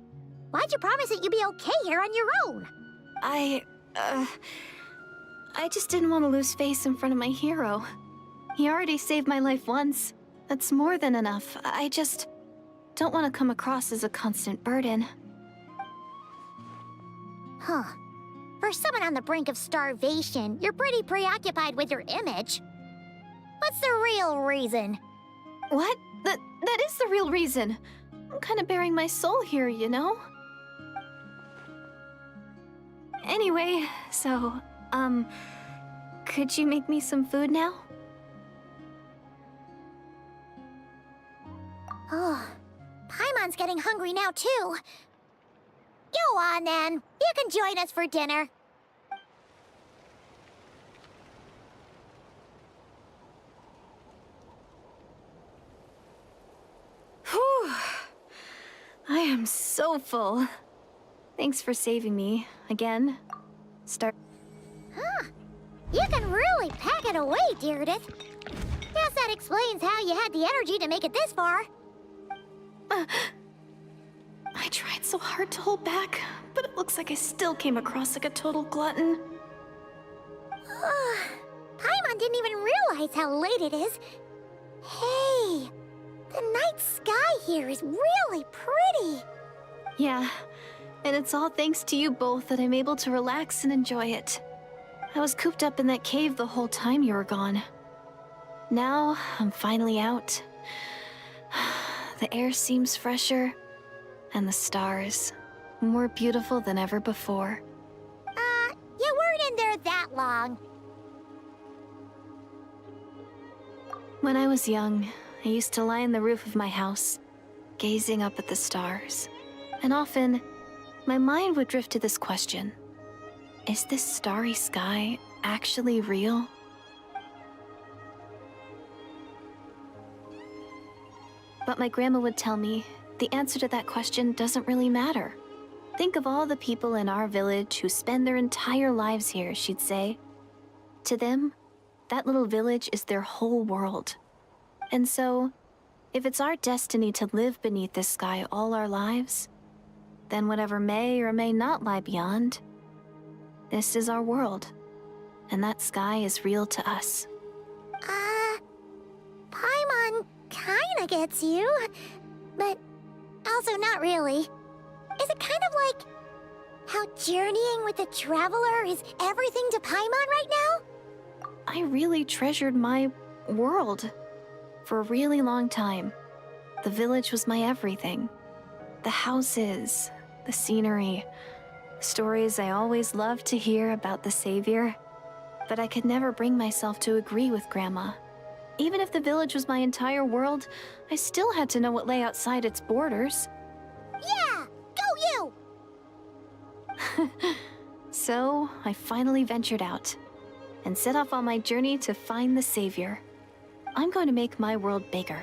C: why'd you promise that you'd be okay here on your own?
E: I just didn't want to lose face in front of my hero. He already saved my life once. That's more than enough. I just don't want to come across as a constant burden.
C: Huh. For someone on the brink of starvation, you're pretty preoccupied with your image. What's the real reason?
E: What? That is the real reason. I'm kind of bearing my soul here, you know? Anyway, so, could you make me some food now?
C: Oh, Paimon's getting hungry now, too. Go on, then. You can join us for dinner.
E: Whew. I am so full. Thanks for saving me, again.
C: You can really pack it away, Dirimu. Guess that explains how you had the energy to make it this far.
E: I tried so hard to hold back, but it looks like I still came across like a total glutton.
C: Paimon didn't even realize how late it is. Hey, the night sky here is really pretty.
E: Yeah, and it's all thanks to you both that I'm able to relax and enjoy it. I was cooped up in that cave the whole time you were gone. Now, I'm finally out. The air seems fresher, and the stars more beautiful than ever before.
C: You weren't in there that long.
E: When I was young, I used to lie on the roof of my house, gazing up at the stars. And often, my mind would drift to this question. Is this starry sky actually real? But my grandma would tell me the answer to that question doesn't really matter. Think of all the people in our village who spend their entire lives here, she'd say. To them, that little village is their whole world. And so, if it's our destiny to live beneath this sky all our lives, then whatever may or may not lie beyond, this is our world. And that sky is real to us.
C: Paimon kinda gets you, but also not really. Is it kind of like how journeying with the Traveler is everything to Paimon right now?
E: I really treasured my world. For a really long time, the village was my everything. The houses, the scenery, stories I always loved to hear about the Savior. But I could never bring myself to agree with Grandma. Even if the village was my entire world, I still had to know what lay outside its borders.
C: Yeah! Go you!
E: So, I finally ventured out and set off on my journey to find the Savior. I'm going to make my world bigger,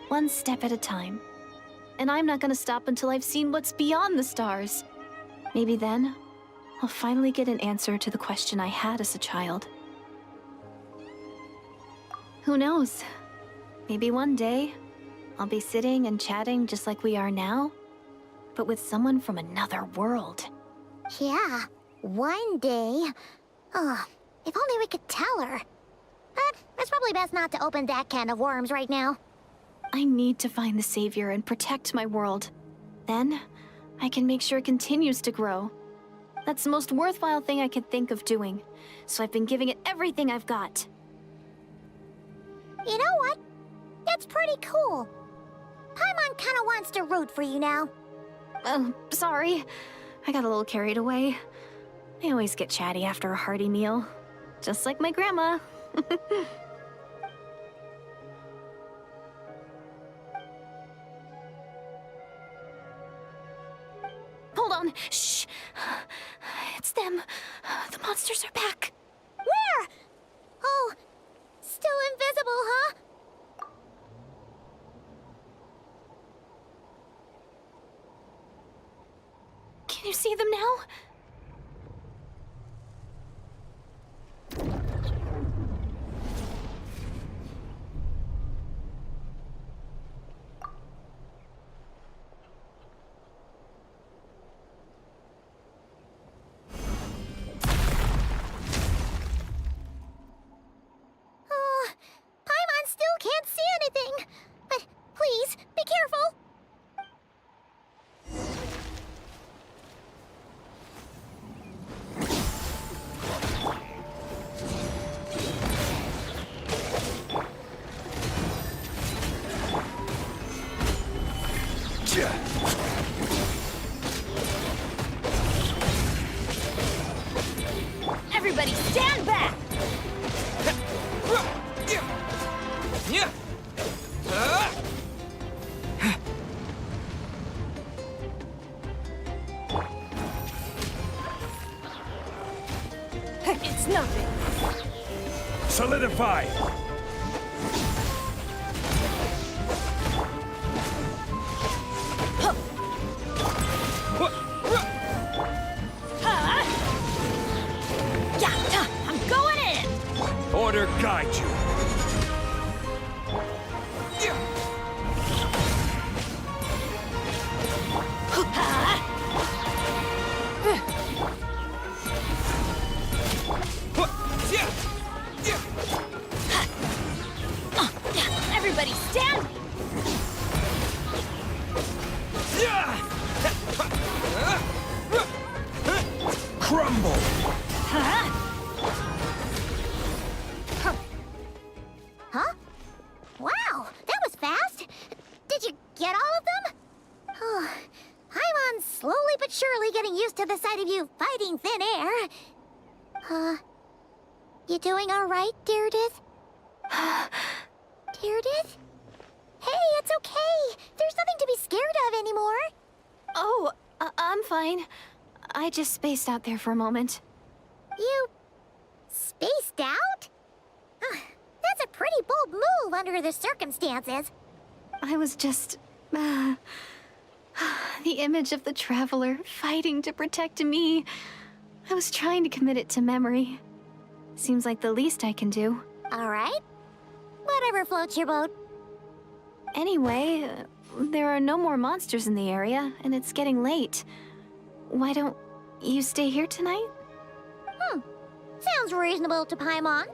E: one step at a time. And I'm not going to stop until I've seen what's beyond the stars. Maybe then, I'll finally get an answer to the question I had as a child. Who knows? Maybe one day, I'll be sitting and chatting just like we are now, but with someone from another world.
C: Yeah, one day. Oh, if only we could tell her. But it's probably best not to open that can of worms right now.
E: I need to find the Savior and protect my world. Then, I can make sure it continues to grow. That's the most worthwhile thing I could think of doing, so I've been giving it everything I've got.
C: You know what? That's pretty cool. Paimon kinda wants to root for you now.
E: Oh, sorry. I got a little carried away. I always get chatty after a hearty meal. Just like my grandma. Hold on. Shh. It's them. The monsters are back.
C: Where? Oh, still invisible, huh?
E: Can you see them now?
C: Oh, Paimon still can't see anything. But please, be careful.
G: Everybody stand back! It's nothing.
A: Solidify!
G: Yeah, I'm going in!
A: Order guide you.
G: Everybody stand!
A: Crumble!
C: Huh? Wow, that was fast. Did you get all of them? Oh, Paimon's slowly but surely getting used to the sight of you fighting thin air. You doing all right, Deirdith? Deirdith? Hey, it's okay. There's nothing to be scared of anymore.
E: Oh, I'm fine. I just spaced out there for a moment.
C: You spaced out? That's a pretty bold move under the circumstances.
E: I was just... the image of the Traveler fighting to protect me. I was trying to commit it to memory. Seems like the least I can do.
C: Alright. Whatever floats your boat.
E: Anyway, there are no more monsters in the area, and it's getting late. Why don't you stay here tonight?
C: Sounds reasonable to Paimon.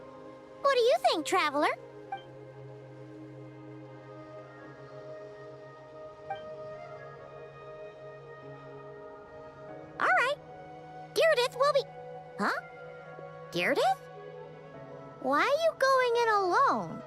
C: What do you think, Traveler? Alright. Deirdith will be... Huh? Deirdith? Why are you going in alone?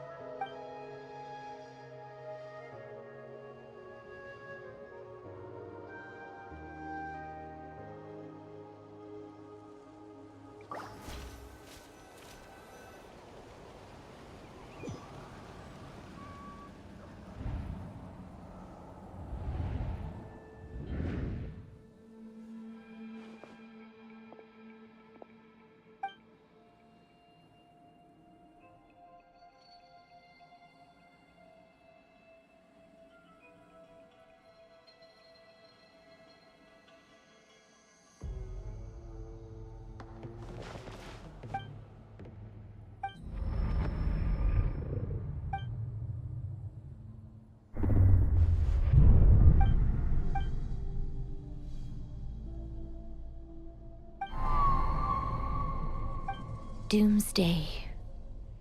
I: Doomsday.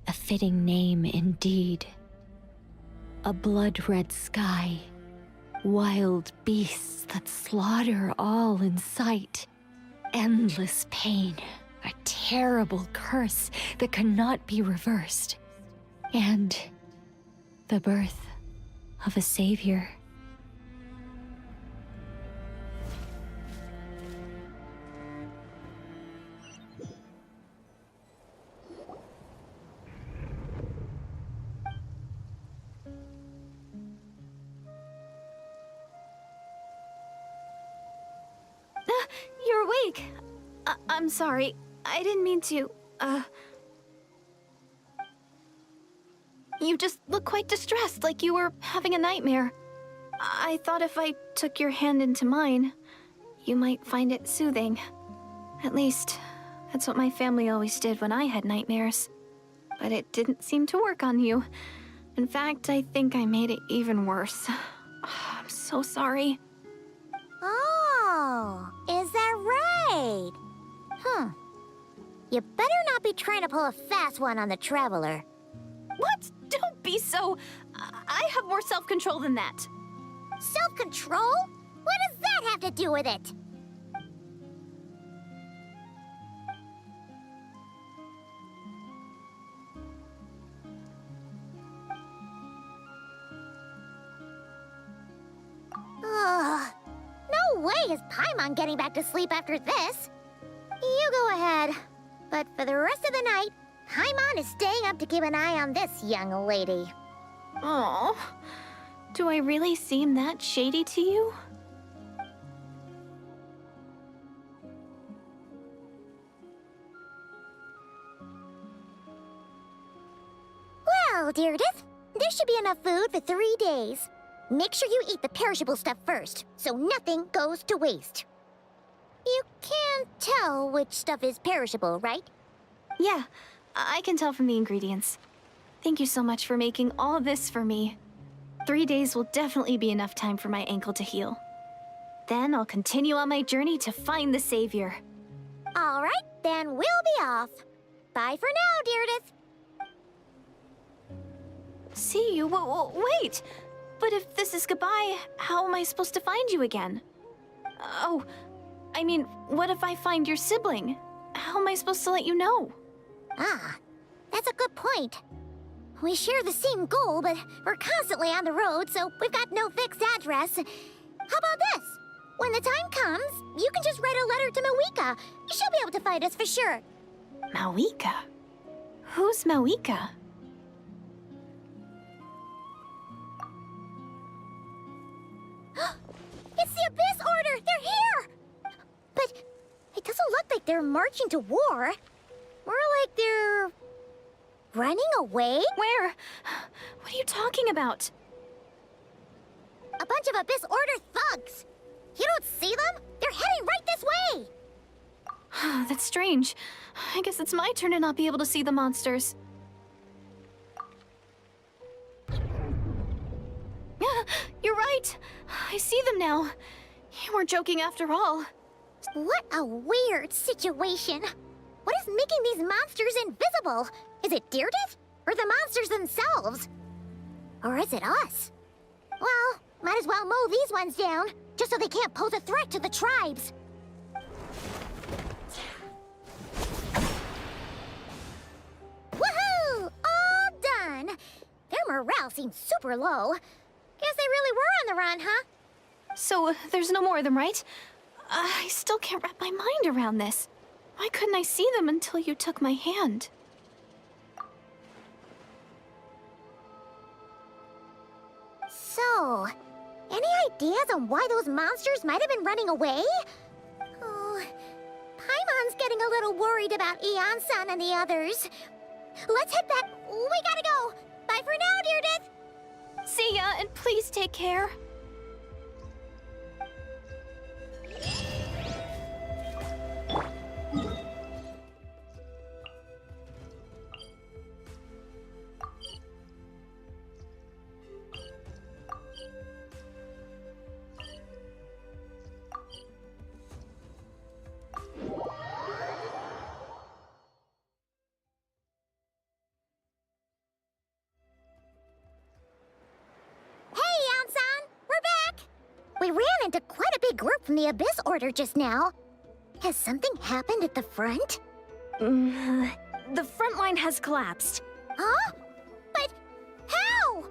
I: A fitting name indeed. A blood-red sky. Wild beasts that slaughter all in sight. Endless pain. A terrible curse that cannot be reversed. And the birth of a savior.
E: You're awake. I'm sorry. I didn't mean to, You just look quite distressed, like you were having a nightmare. I thought if I took your hand into mine, you might find it soothing. At least, that's what my family always did when I had nightmares. But it didn't seem to work on you. In fact, I think I made it even worse. I'm so sorry.
C: Oh, is that right? You better not be trying to pull a fast one on the Traveler.
E: What? Don't be so... I have more self-control than that.
C: Self-control? What does that have to do with it? Ugh. No way is Paimon getting back to sleep after this. You go ahead. But for the rest of the night, Paimon is staying up to keep an eye on this young lady.
E: Oh, do I really seem that shady to you?
C: Well, Deirdith, there should be enough food for 3 days. Make sure you eat the perishable stuff first, so nothing goes to waste. You can't tell which stuff is perishable, right?
E: Yeah, I can tell from the ingredients. Thank you so much for making all of this for me. 3 days will definitely be enough time for my ankle to heal. Then I'll continue on my journey to find the Savior.
C: All right, then we'll be off. Bye for now, Deirdith.
E: See you? Wait! But if this is goodbye, how am I supposed to find you again? Oh, I mean, what if I find your sibling? How am I supposed to let you know?
C: Ah, that's a good point. We share the same goal, but we're constantly on the road, so we've got no fixed address. How about this? When the time comes, you can just write a letter to Membuka. She'll be able to find us for sure.
E: Membuka? Who's Membuka?
C: It's the Abyss Order! They're here! But it doesn't look like they're marching to war. More like they're... running away?
E: Where? What are you talking about?
C: A bunch of Abyss Order thugs! You don't see them? They're heading right this way!
E: That's strange. I guess it's my turn to not be able to see the monsters. You're right. I see them now. You weren't joking after all.
C: What a weird situation. What is making these monsters invisible? Is it Deirdre? Or the monsters themselves? Or is it us? Well, might as well mow these ones down, just so they can't pose a threat to the tribes. Woohoo! All done! Their morale seems super low. Guess they really were on the run, huh?
E: So, there's no more of them, right? I still can't wrap my mind around this. Why couldn't I see them until you took my hand?
C: So, any ideas on why those monsters might have been running away? Oh, Paimon's getting a little worried about Eon-san and the others. Let's head back. We gotta go. Bye for now, Deirdre.
E: See ya, and please take care.
C: We ran into quite a big group from the Abyss Order just now. Has something happened at the front?
B: The front line has collapsed.
C: Huh? But how?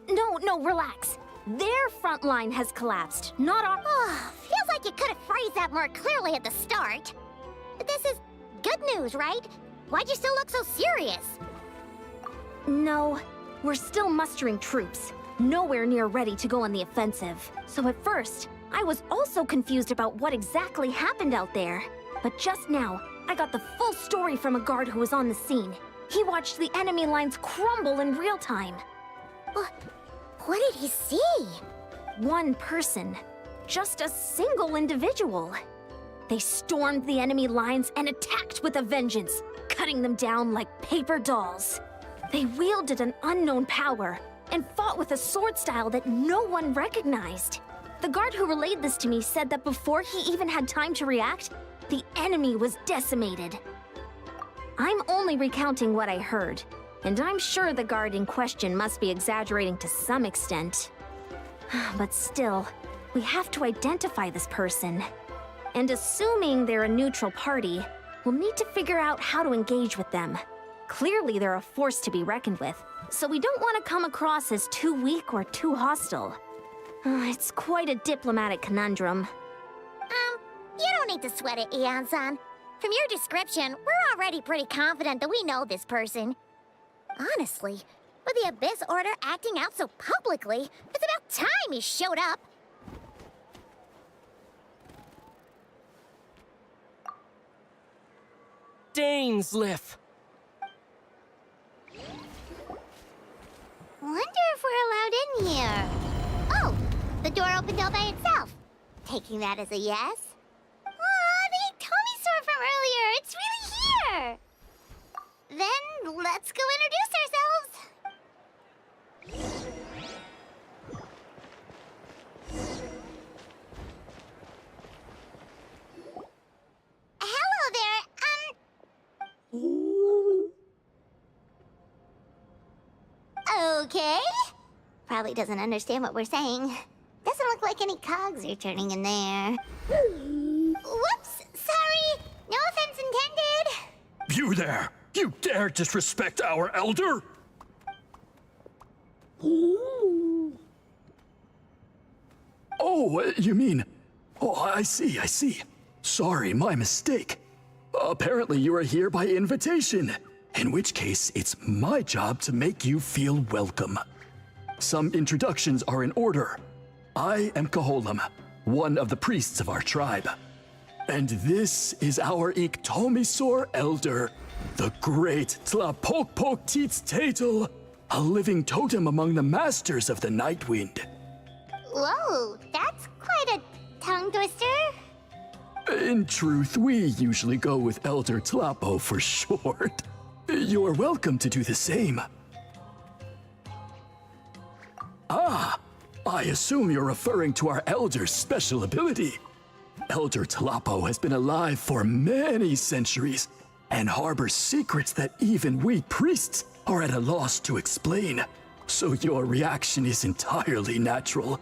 B: No, relax. Their front line has collapsed, not our...
C: Feels like you could have phrased that more clearly at the start. But this is good news, right? Why'd you still look so serious?
B: No, we're still mustering troops. Nowhere near ready to go on the offensive. So at first, I was also confused about what exactly happened out there. But just now, I got the full story from a guard who was on the scene. He watched the enemy lines crumble in real time.
C: What did he see?
B: One person. Just a single individual. They stormed the enemy lines and attacked with a vengeance, cutting them down like paper dolls. They wielded an unknown power and fought with a sword style that no one recognized. The guard who relayed this to me said that before he even had time to react, the enemy was decimated. I'm only recounting what I heard, and I'm sure the guard in question must be exaggerating to some extent. But still, we have to identify this person. And assuming they're a neutral party, we'll need to figure out how to engage with them. Clearly they're a force to be reckoned with, so we don't want to come across as too weak or too hostile. It's quite a diplomatic conundrum.
C: You don't need to sweat it, Eon-san. From your description, we're already pretty confident that we know this person. Honestly, with the Abyss Order acting out so publicly, it's about time he showed up.
J: Dainsliff!
C: Wonder if we're allowed in here. Oh, the door opened all by itself. Taking that as a yes? Aw, the Tommy store from earlier. It's really here. Then let's go introduce ourselves. Hello there, Okay. Probably doesn't understand what we're saying. Doesn't look like any cogs are turning in there. Whoops, sorry. No offense intended.
A: You there! You dare disrespect our elder?
K: Oh, you mean... Oh, I see. Sorry, my mistake. Apparently you are here by invitation. In which case, it's my job to make you feel welcome. Some introductions are in order. I am Kaholam, one of the priests of our tribe. And this is our Iktomisor elder, the great Tlapokpok Teets Tatel. a living totem among the masters of the Night Wind.
C: Whoa, that's quite a tongue twister.
K: In truth, we usually go with Elder Tlapo for short. You're welcome to do the same. Ah, I assume you're referring to our Elder's special ability. Elder Tlapo has been alive for many centuries and harbors secrets that even we priests are at a loss to explain. So your reaction is entirely natural.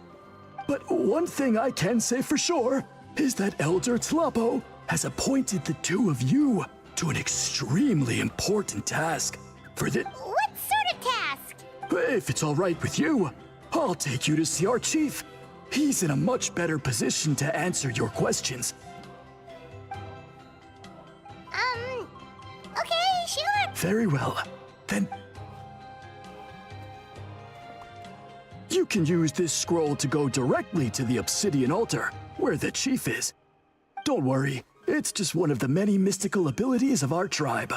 K: But one thing I can say for sure is that Elder Tlapo has appointed the two of you to an extremely important task. For the—
C: What sort of task?
K: If it's all right with you, I'll take you to see our chief. He's in a much better position to answer your questions.
C: Okay, sure.
K: Very well. Then you can use this scroll to go directly to the obsidian altar, where the chief is. Don't worry, it's just one of the many mystical abilities of our tribe.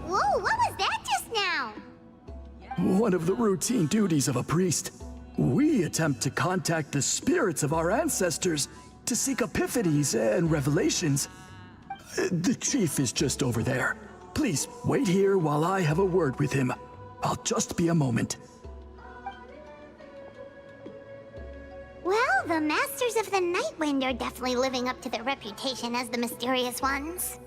C: Whoa, what was that just now?
K: One of the routine duties of a priest. We attempt to contact the spirits of our ancestors to seek epiphanies and revelations. The chief is just over there. Please wait here while I have a word with him. I'll just be a moment.
C: Well, the Masters of the Night Wind are definitely living up to their reputation as the mysterious ones.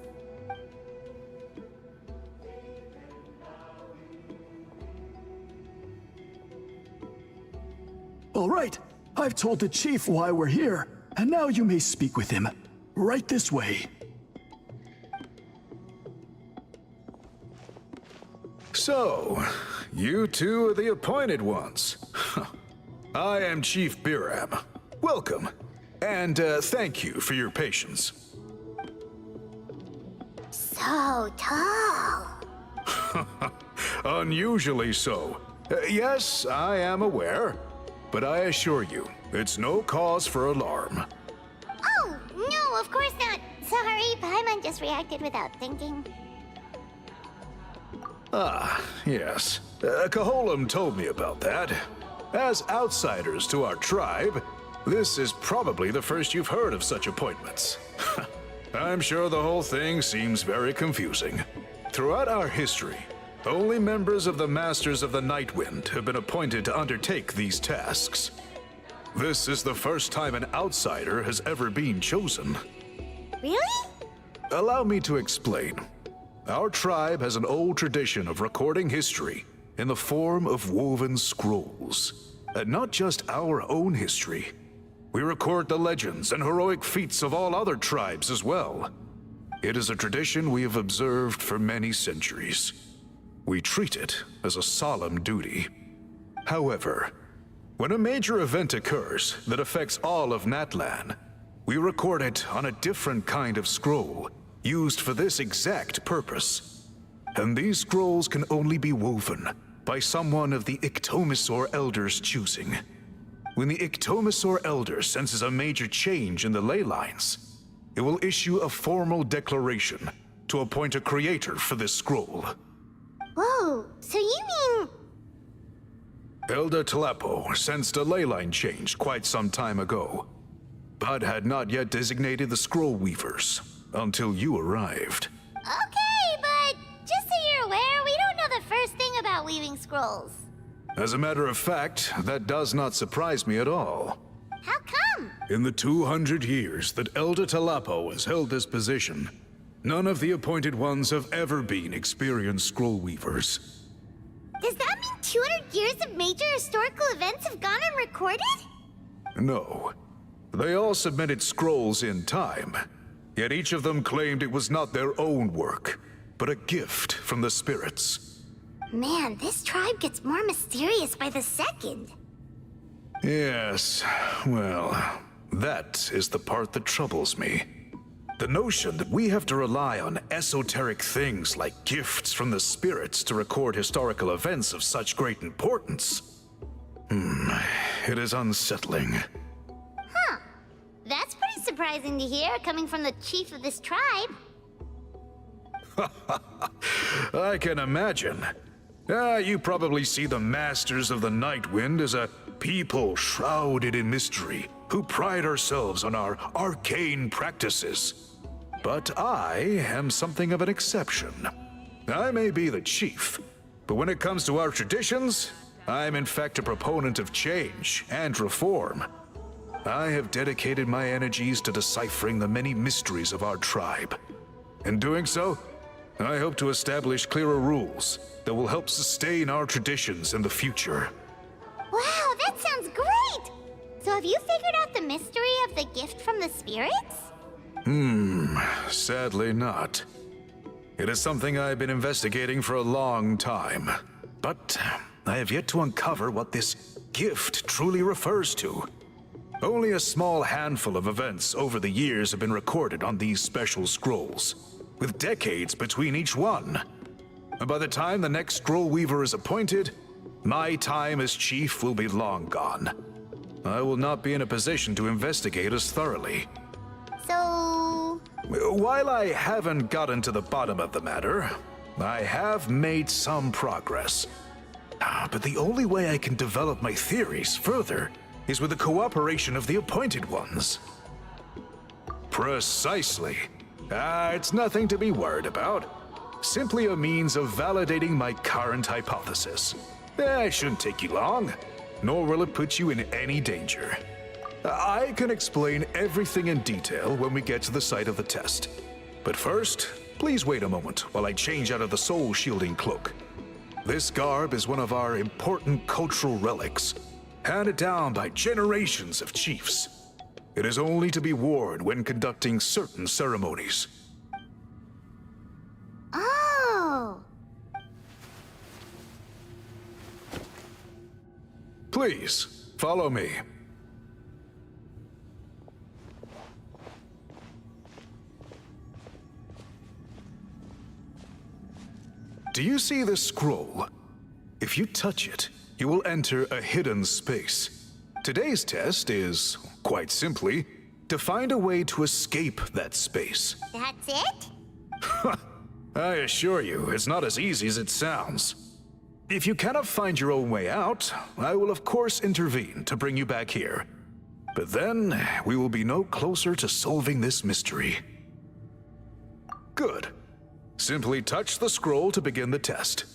K: All right, I've told the chief why we're here, and now you may speak with him. Right this way.
A: So, you two are the appointed ones. I am Chief Biram. Welcome, and thank you for your patience.
C: So tall.
A: Unusually so. Yes, I am aware, but I assure you, it's no cause for alarm.
C: Oh, no, of course not. Sorry, Paimon just reacted without thinking.
A: Ah, yes. Kaholam told me about that. As outsiders to our tribe, this is probably the first you've heard of such appointments. I'm sure the whole thing seems very confusing. Throughout our history, only members of the Masters of the Night Wind have been appointed to undertake these tasks. This is the first time an outsider has ever been chosen.
C: Really?
A: Allow me to explain. Our tribe has an old tradition of recording history in the form of woven scrolls. And not just our own history. We record the legends and heroic feats of all other tribes as well. It is a tradition we have observed for many centuries. We treat it as a solemn duty. However, when a major event occurs that affects all of Natlan, we record it on a different kind of scroll, used for this exact purpose. And these scrolls can only be woven by someone of the Iktomisor Elder's choosing. When the Iktomisor Elder senses a major change in the ley lines, it will issue a formal declaration to appoint a creator for this scroll.
C: Whoa, so you mean...
A: Elder Tlapo sensed a ley line change quite some time ago, but had not yet designated the scroll weavers until you arrived.
C: Okay, but just so you're aware, we don't know the first thing about weaving scrolls.
A: As a matter of fact, that does not surprise me at all.
C: How come?
A: In the 200 years that Elder Tlapo has held this position, none of the appointed ones have ever been experienced scroll weavers.
C: Does that mean 200 years of major historical events have gone unrecorded?
A: No. They all submitted scrolls in time, yet each of them claimed it was not their own work, but a gift from the spirits.
C: Man, this tribe gets more mysterious by the second.
A: Yes, well, that is the part that troubles me. The notion that we have to rely on esoteric things like gifts from the spirits to record historical events of such great importance. It is unsettling.
C: Huh. That's pretty surprising to hear, coming from the chief of this tribe.
A: I can imagine. You probably see the Masters of the Night Wind as a people shrouded in mystery, who pride ourselves on our arcane practices. But I am something of an exception. I may be the chief, but when it comes to our traditions, I'm in fact a proponent of change and reform. I have dedicated my energies to deciphering the many mysteries of our tribe. In doing so, I hope to establish clearer rules that will help sustain our traditions in the future.
C: Wow, that sounds great! So have you figured out the mystery of the gift from the spirits?
A: Sadly not. It is something I've been investigating for a long time, but I have yet to uncover what this gift truly refers to. Only a small handful of events over the years have been recorded on these special scrolls, with decades between each one. And by the time the next scroll weaver is appointed, my time as chief will be long gone. I will not be in a position to investigate as thoroughly.
C: So...
A: While I haven't gotten to the bottom of the matter, I have made some progress. But the only way I can develop my theories further is with the cooperation of the appointed ones. Precisely. It's nothing to be worried about. Simply a means of validating my current hypothesis. It shouldn't take you long, nor will it put you in any danger. I can explain everything in detail when we get to the site of the test. But first, please wait a moment while I change out of the soul-shielding cloak. This garb is one of our important cultural relics, handed down by generations of chiefs. It is only to be worn when conducting certain ceremonies.
C: Oh!
A: Please, follow me. Do you see this scroll? If you touch it, you will enter a hidden space. Today's test is, quite simply, to find a way to escape that space.
C: That's it?
A: I assure you, it's not as easy as it sounds. If you cannot find your own way out, I will of course intervene to bring you back here. But then, we will be no closer to solving this mystery. Good. Simply touch the scroll to begin the test.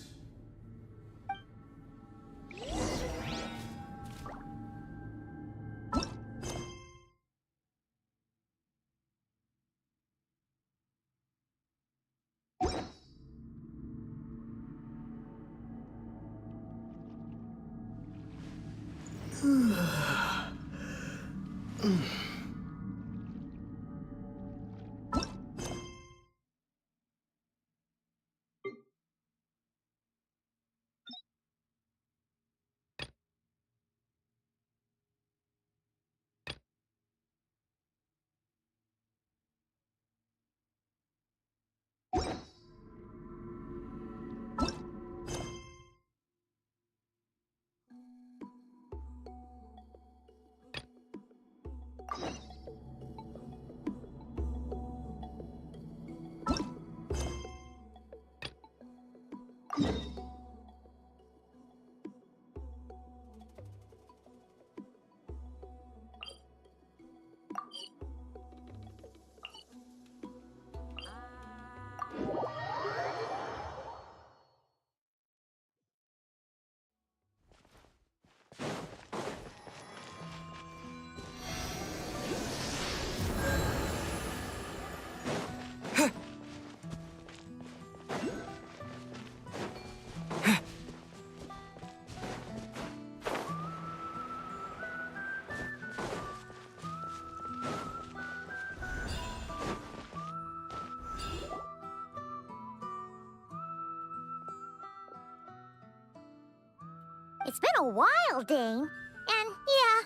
C: It's been a while, Dane. And yeah,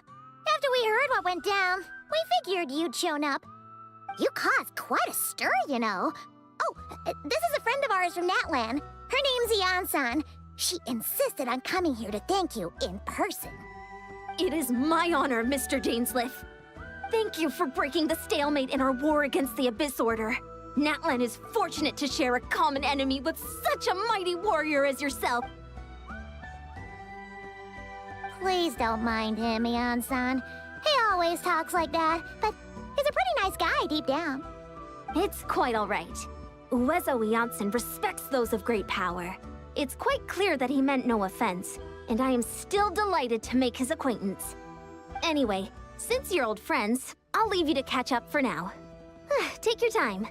C: after we heard what went down, we figured you'd shown up. You caused quite a stir, you know. Oh, this is a friend of ours from Natlan. Her name's Ian-san. She insisted on coming here to thank you in person.
B: It is my honor, Mr. Dainsleif. Thank you for breaking the stalemate in our war against the Abyss Order. Natlan is fortunate to share a common enemy with such a mighty warrior as yourself.
C: Please don't mind him, Ian-san. He always talks like that, but he's a pretty nice guy deep down.
B: It's quite all right. Uezo Iansen respects those of great power. It's quite clear that he meant no offense, and I am still delighted to make his acquaintance. Anyway, since you're old friends, I'll leave you to catch up for now. Take your time.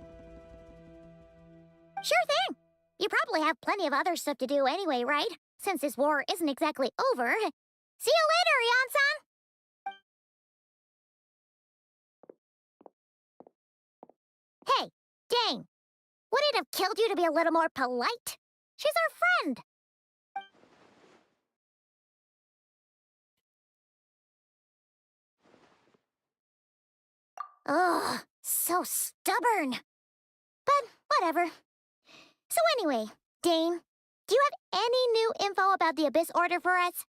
C: Sure thing. You probably have plenty of other stuff to do anyway, right? Since this war isn't exactly over. See you later, Ian-san! Hey, Dane. Would it have killed you to be a little more polite? She's our friend. Ugh, so stubborn. But whatever. So anyway, Dane, do you have any new info about the Abyss Order for us?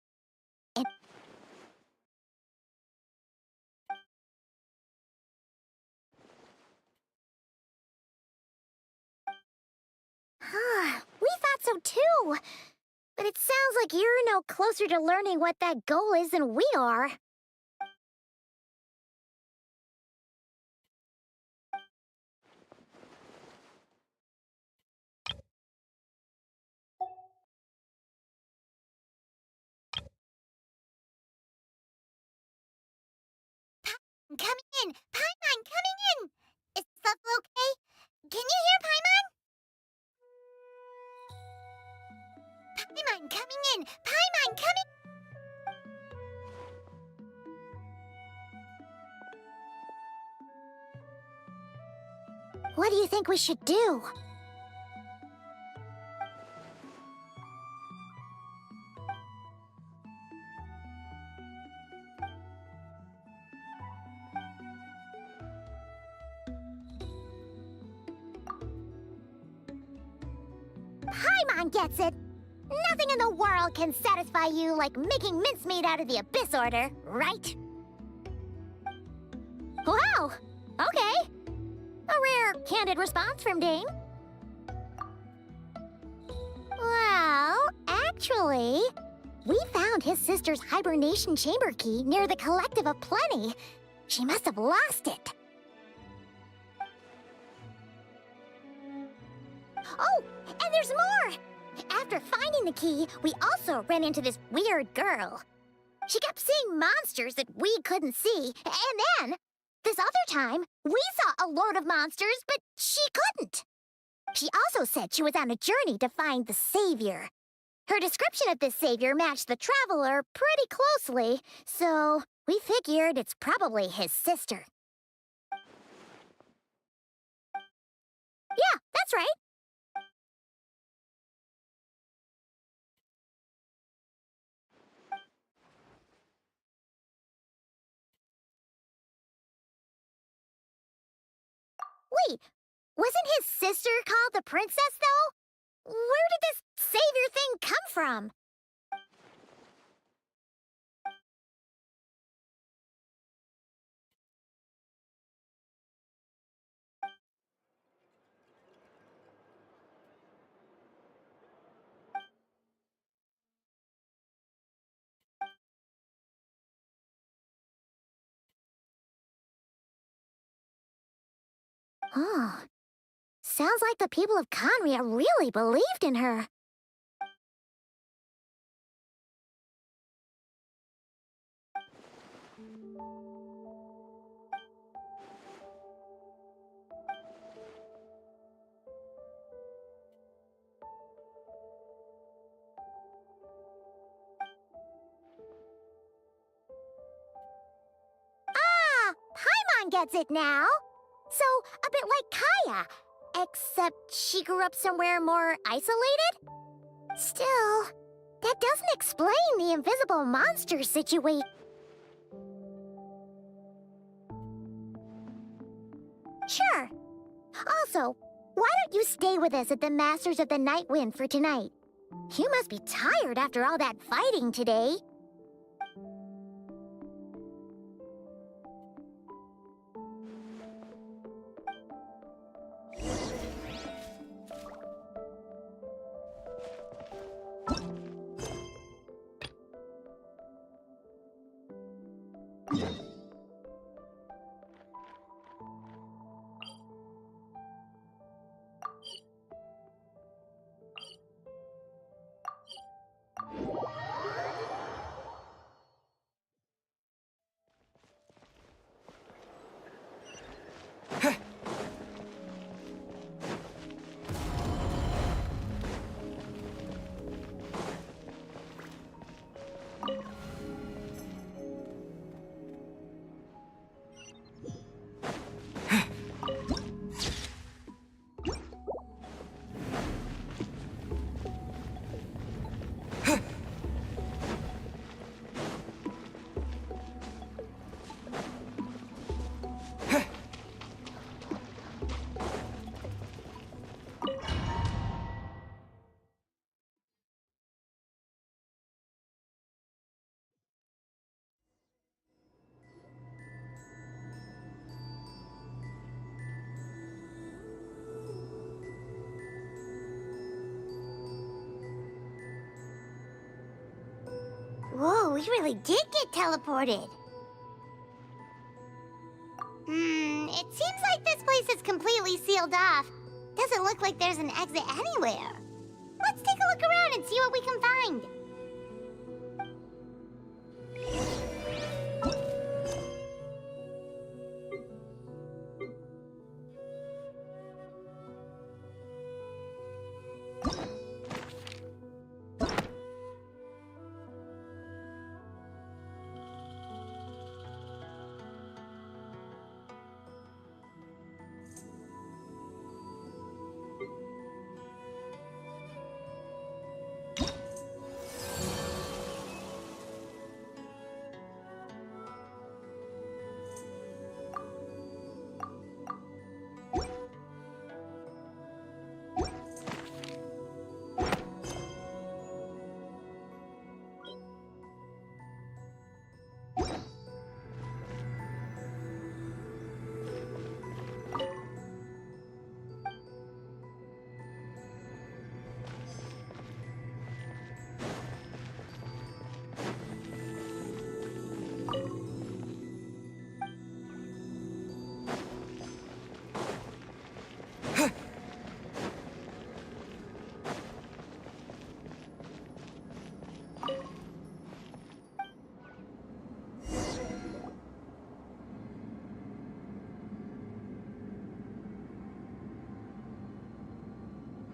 C: We thought so too. But it sounds like you're no closer to learning what that goal is than we are. Coming in! Paimon, coming in! Is stuff okay? Can you hear Paimon? Paimon, coming in! Paimon, coming... What do you think we should do? Paimon gets it. Nothing in the world can satisfy you like making mincemeat out of the Abyss Order, right? Wow! Okay. A rare, candid response from Dane. Well, actually, we found his sister's hibernation chamber key near the Collective of Plenty. She must have lost it. Oh, and there's more! After finding the key, we also ran into this weird girl. She kept seeing monsters that we couldn't see, and then, this other time, we saw a load of monsters, but she couldn't. She also said she was on a journey to find the Savior. Her description of this Savior matched the Traveler pretty closely, so we figured it's probably his sister. Yeah, that's right. Wait, wasn't his sister called the Princess, though? Where did this Savior thing come from? Oh, sounds like the people of Conria really believed in her. Ah, Paimon gets it now. So, a bit like Kaya, except she grew up somewhere more isolated? Still, That doesn't explain the invisible monster situation. Sure. Also, why don't you stay with us at the Masters of the Night Wind for tonight? You must be tired after all that fighting today. Whoa, we really did get teleported. It seems like this place is completely sealed off. Doesn't look like there's an exit anywhere. Let's take a look around and see what we can find.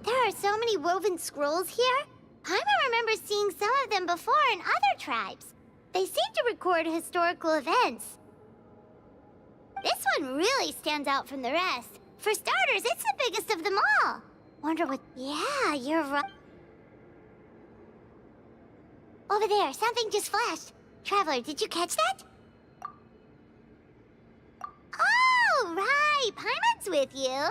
C: There are so many woven scrolls here. Paimon remembers seeing some of them before in other tribes. They seem to record historical events. This one really stands out from the rest. For starters, it's the biggest of them all. Wonder what... Yeah, you're right. Over there, something just flashed. Traveler, did you catch that? Oh, right. Paimon's with you.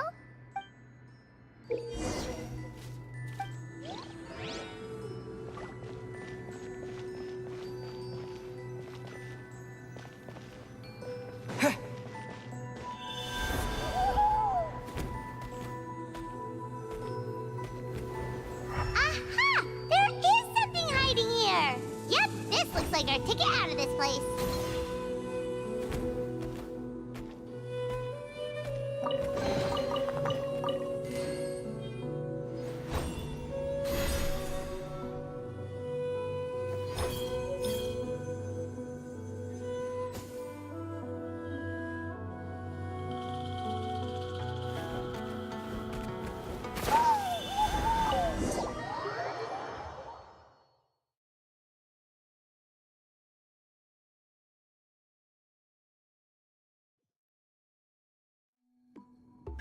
C: Aha! There is something hiding here! Yep, this looks like our ticket out of this place.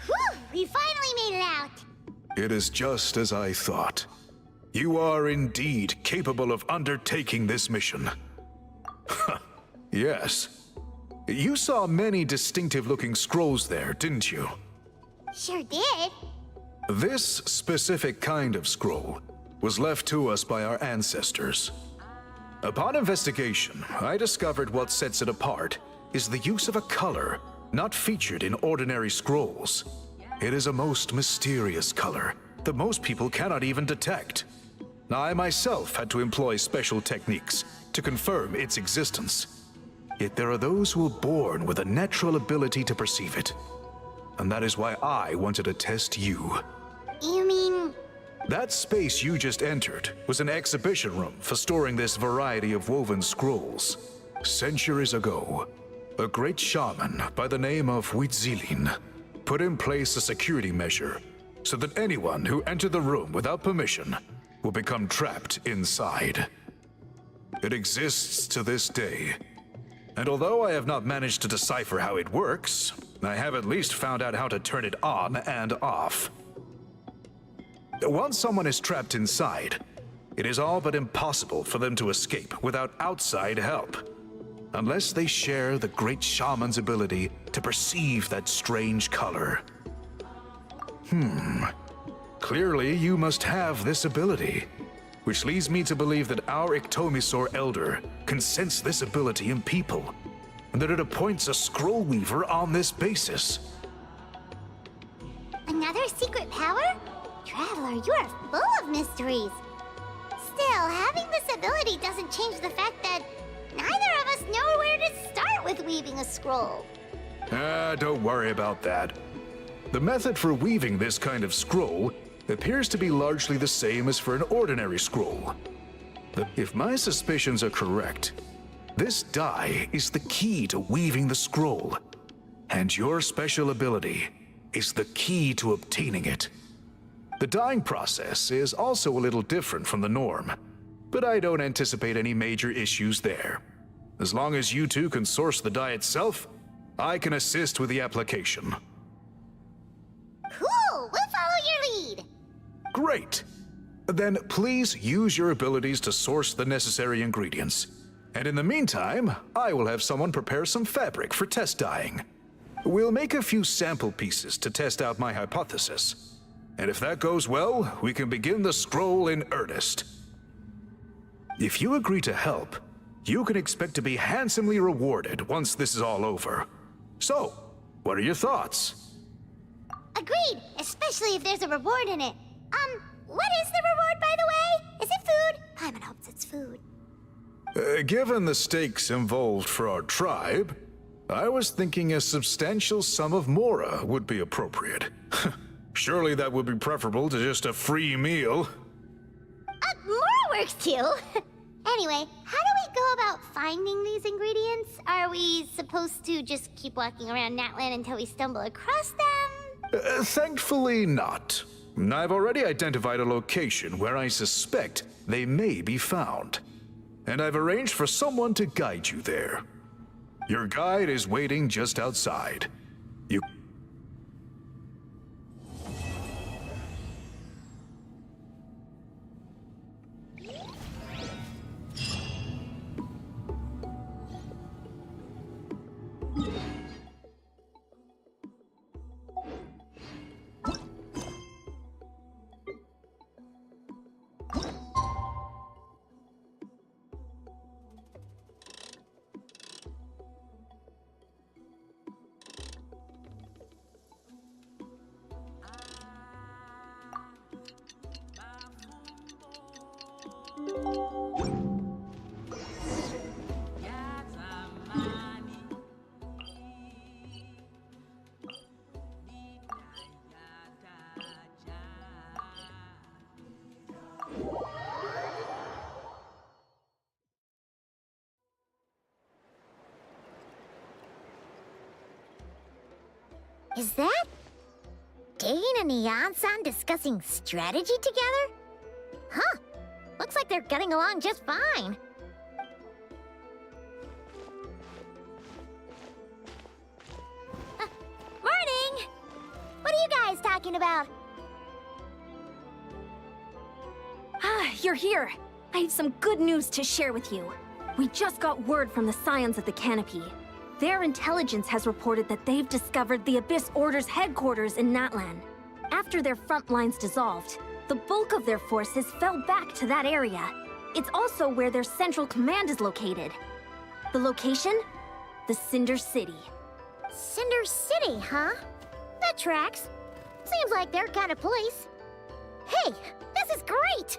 C: Whew! We finally made it out!
A: It is just as I thought. You are indeed capable of undertaking this mission. Yes. You saw many distinctive-looking scrolls there, didn't you?
C: Sure did.
A: This specific kind of scroll was left to us by our ancestors. Upon investigation, I discovered what sets it apart is the use of a color not featured in ordinary scrolls. It is a most mysterious color that most people cannot even detect. I myself had to employ special techniques to confirm its existence. Yet there are those who are born with a natural ability to perceive it. And that is why I wanted to test you.
C: You mean...
A: That space you just entered was an exhibition room for storing this variety of woven scrolls. Centuries ago, a great shaman by the name of Huitzilin put in place a security measure so that anyone who entered the room without permission will become trapped inside. It exists to this day, and although I have not managed to decipher how it works, I have at least found out how to turn it on and off. Once someone is trapped inside, it is all but impossible for them to escape without outside help, unless they share the great shaman's ability to perceive that strange color. Clearly you must have this ability, which leads me to believe that our Iktomisor Elder can sense this ability in people, and that it appoints a scroll weaver on this basis.
C: Another secret power? Traveler, you are full of mysteries. Still, having this ability doesn't change the fact that neither of us know where to start with weaving a scroll.
A: Don't worry about that. The method for weaving this kind of scroll appears to be largely the same as for an ordinary scroll. If my suspicions are correct, this dye is the key to weaving the scroll, and your special ability is the key to obtaining it. The dyeing process is also a little different from the norm, but I don't anticipate any major issues there. As long as you two can source the dye itself, I can assist with the application.
C: Cool! We'll follow your lead!
A: Great! Then please use your abilities to source the necessary ingredients. And in the meantime, I will have someone prepare some fabric for test dyeing. We'll make a few sample pieces to test out my hypothesis. And if that goes well, we can begin the scroll in earnest. If you agree to help, you can expect to be handsomely rewarded once this is all over. So, what are your thoughts?
C: Agreed, especially if there's a reward in it. What is the reward, by the way? Is it food? Paimon hopes it's food.
A: Given the stakes involved for our tribe, I was thinking a substantial sum of mora would be appropriate. Surely that would be preferable to just a free meal.
C: More works too. Anyway, how do we go about finding these ingredients? Are we supposed to just keep walking around Natlan until we stumble across them?
A: Thankfully not. I've already identified a location where I suspect they may be found. And I've arranged for someone to guide you there. Your guide is waiting just outside. You...
C: Is that Dane and Neon-san discussing strategy together? Huh. Looks like they're getting along just fine. Morning! What are you guys talking about?
B: you're here. I have some good news to share with you. We just got word from the Scions of the Canopy. Their intelligence has reported that they've discovered the Abyss Order's headquarters in Natlan. After their front lines dissolved, the bulk of their forces fell back to that area. It's also where their central command is located. The location? The Cinder City.
C: Cinder City, huh? That tracks. Seems like their kind of place. Hey, this is great!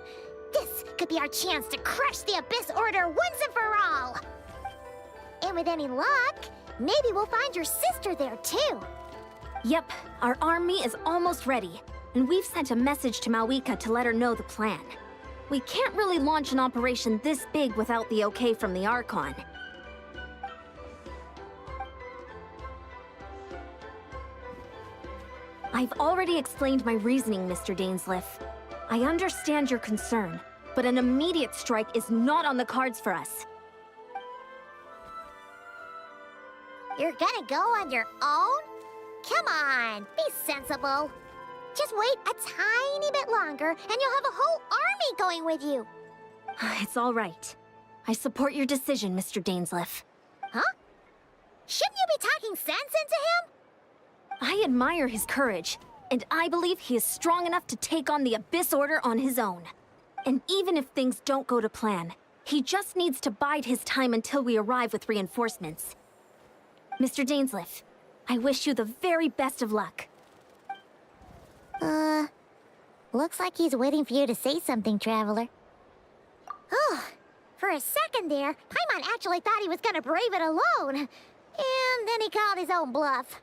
C: This could be our chance to crush the Abyss Order once and for all! And with any luck, maybe we'll find your sister there too.
B: Yep, our army is almost ready, and we've sent a message to Malwika to let her know the plan. We can't really launch an operation this big without the okay from the Archon. I've already explained my reasoning, Mr. Dainsleif. I understand your concern, but an immediate strike is not on the cards for us.
C: You're gonna go on your own? Come on, be sensible. Just wait a tiny bit longer, and you'll have a whole army going with you.
B: It's all right. I support your decision, Mr. Dainsleif.
C: Huh? Shouldn't you be talking sense into him?
B: I admire his courage, and I believe he is strong enough to take on the Abyss Order on his own. And even if things don't go to plan, he just needs to bide his time until we arrive with reinforcements. Mr. Dainsleif, I wish you the very best of luck.
C: Looks like he's waiting for you to say something, Traveler. Oh, for a second there, Paimon actually thought he was gonna brave it alone. And then he called his own bluff.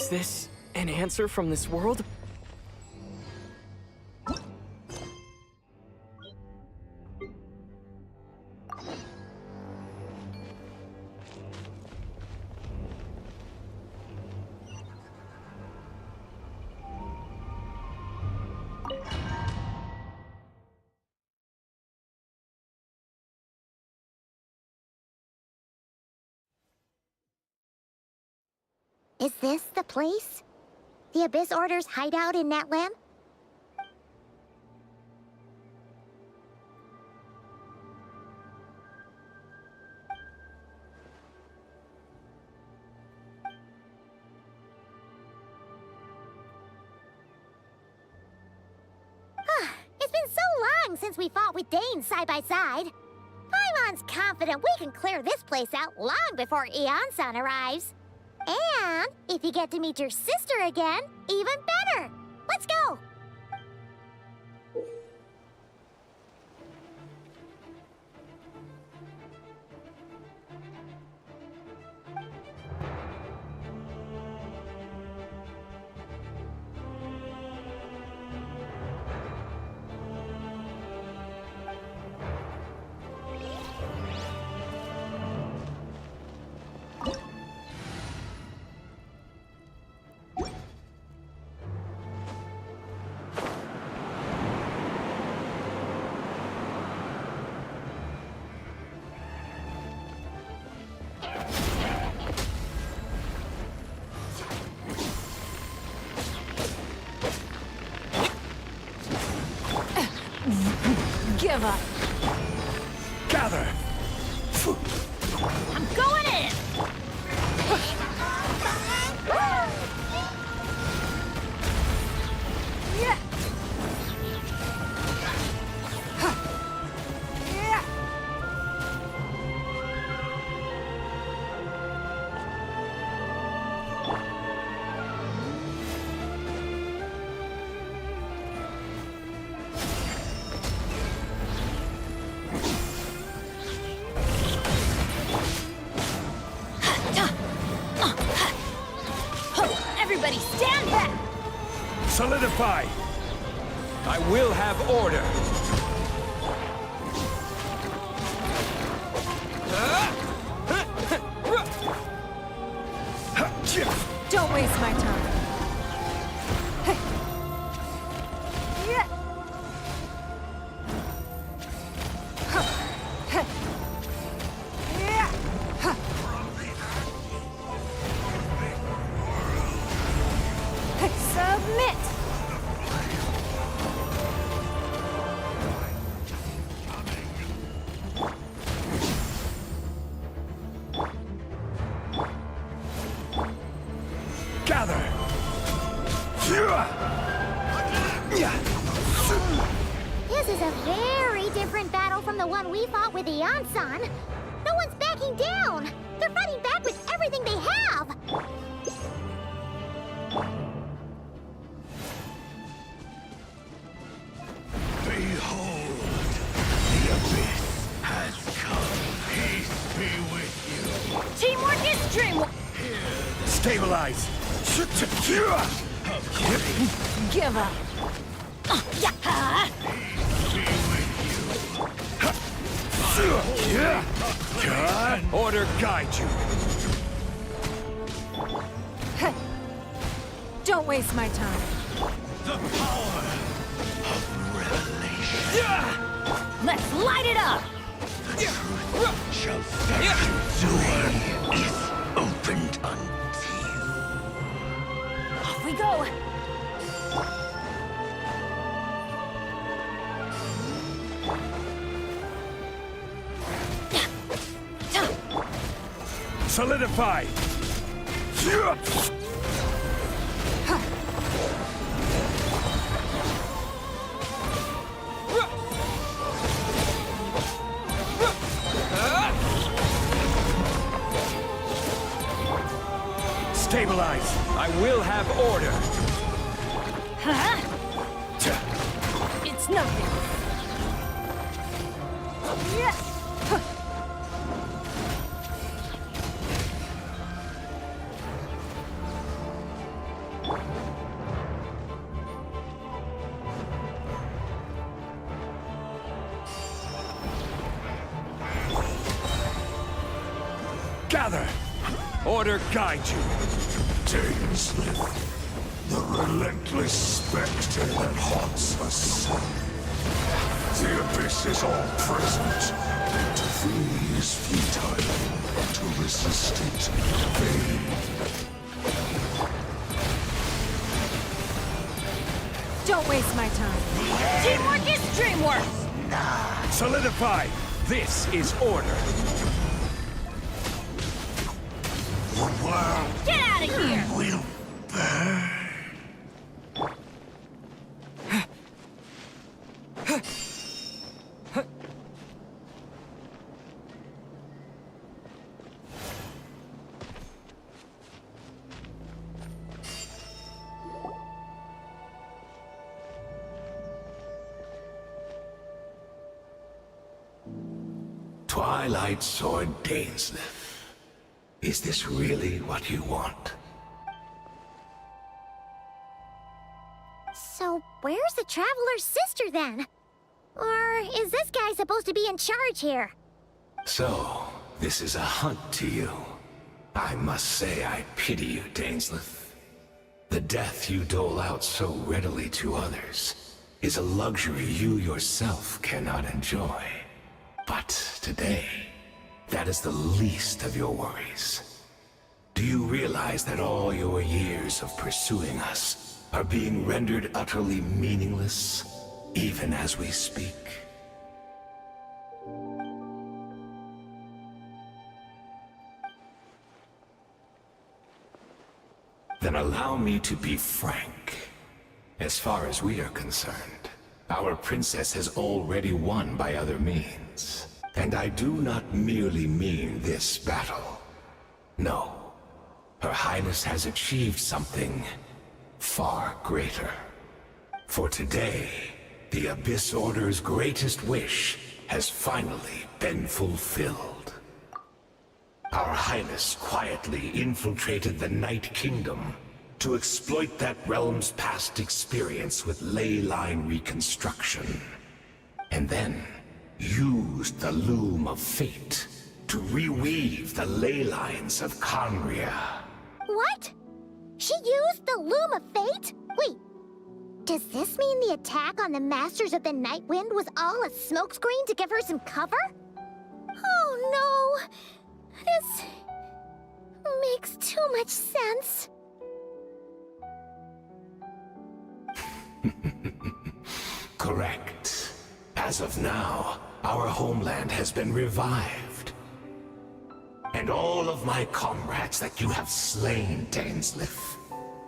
J: Is this an answer from this world?
C: Is this the place? The Abyss Order's hideout in Natlan? It's been so long since we fought with Dane side by side. Paimon's confident we can clear this place out long before Eon-san arrives. And if you get to meet your sister again, even better! Let's go!
G: Give up.
K: Gather!
G: I'm going in! Yeah. Yeah. Everybody stand back!
K: Solidify!
J: I will have order.
G: Don't waste my time. Yeah. Yeah. Submit!
K: Gather!
C: This is a very different battle from the one we fought with Eon-san. No one's backing down! They're fighting back with everything they have!
A: Behold, the abyss has come. Peace be with you.
G: Teamwork is dreamwork!
K: Stabilize!
G: Give up!
K: Order guide you!
G: Don't waste my time.
A: The power of revelation.
G: Let's light it up!
A: Shall set you door is opened unto you.
G: Off we go!
K: Solidify! Stabilize!
J: I will have order.
G: Huh? It's nothing. Yeah.
J: Gather! Order guide you.
A: Dainsleif, the relentless specter that haunts us. The abyss is all present. To flee is futile. To resist it, vain.
G: Don't waste my time. Teamwork is dreamwork!
J: Solidify! This is order.
A: The world
G: Get out of here!
A: will burn. Twilight Sword Dainsleif. Is this really what you want?
C: So, where's the Traveler's sister then? Or is this guy supposed to be in charge here?
A: So, this is a hunt to you. I must say I pity you, Dainsleif. The death you dole out so readily to others is a luxury you yourself cannot enjoy. But today, that is the least of your worries. Do you realize that all your years of pursuing us are being rendered utterly meaningless, even as we speak? Then allow me to be frank. As far as we are concerned, our princess has already won by other means. And I do not merely mean this battle. No. Her Highness has achieved something far greater. For today, the Abyss Order's greatest wish has finally been fulfilled. Our Highness quietly infiltrated the Night Kingdom to exploit that realm's past experience with ley line reconstruction. And then used the Loom of Fate to reweave the ley lines of Khaenri'ah.
C: What? She used the Loom of Fate? Wait, does this mean the attack on the Masters of the Night Wind was all a smokescreen to give her some cover? Oh no! This makes too much sense.
A: Correct. As of now, our homeland has been revived. And all of my comrades that you have slain, Dainsleif,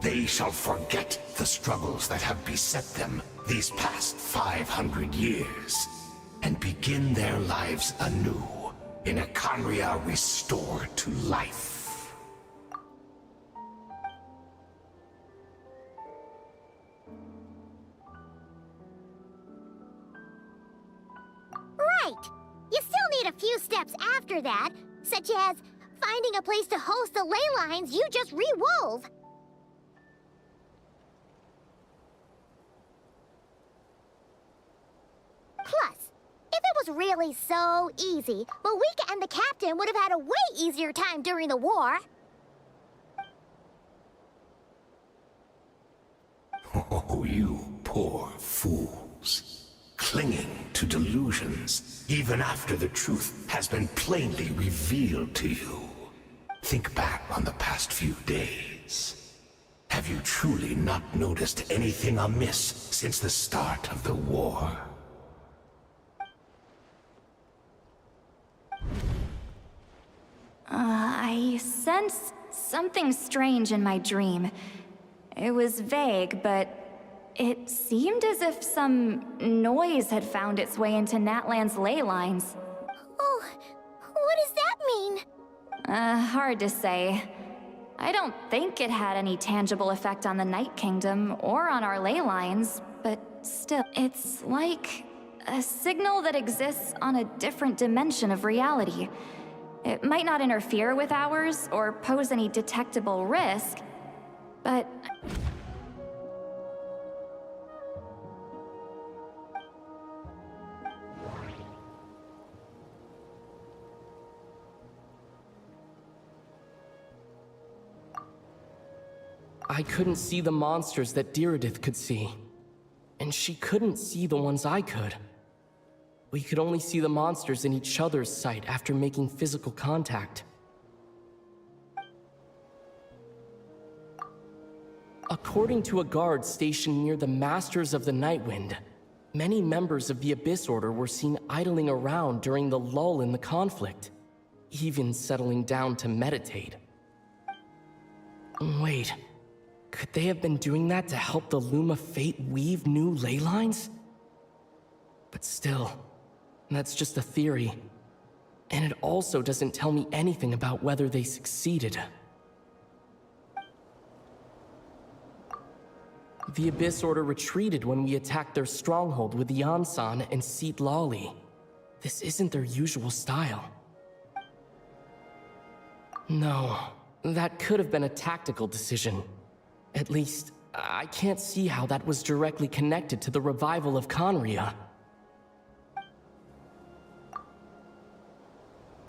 A: they shall forget the struggles that have beset them these past 500 years, and begin their lives anew in a Khaenri'ah restored to life.
C: Right! You still need a few steps after that, such as finding a place to host the ley lines you just re-wove. Plus, if it was really so easy, Mawika and the captain would have had a way easier time during the war.
A: Oh, you poor fools. Clinging to delusions, even after the truth has been plainly revealed to you. Think back on the past few days. Have you truly not noticed anything amiss since the start of the war?
E: I sensed something strange in my dream. It was vague, but it seemed as if some noise had found its way into Natlan's ley lines.
C: Oh, what does that mean?
E: Hard to say. I don't think it had any tangible effect on the Night Kingdom or on our ley lines, but still, it's like a signal that exists on a different dimension of reality. It might not interfere with ours or pose any detectable risk, but
L: I couldn't see the monsters that Dirimu could see. And she couldn't see the ones I could. We could only see the monsters in each other's sight after making physical contact. According to a guard stationed near the Masters of the Nightwind, many members of the Abyss Order were seen idling around during the lull in the conflict, even settling down to meditate. Wait, could they have been doing that to help the Loom of Fate weave new ley lines? But still, that's just a theory. And it also doesn't tell me anything about whether they succeeded. The Abyss Order retreated when we attacked their stronghold with Yansan and Seat Lolly. This isn't their usual style. No, that could have been a tactical decision. At least, I can't see how that was directly connected to the revival of Conria.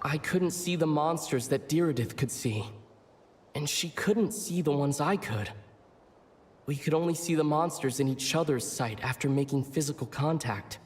L: I couldn't see the monsters that Dirimu could see. And she couldn't see the ones I could. We could only see the monsters in each other's sight after making physical contact.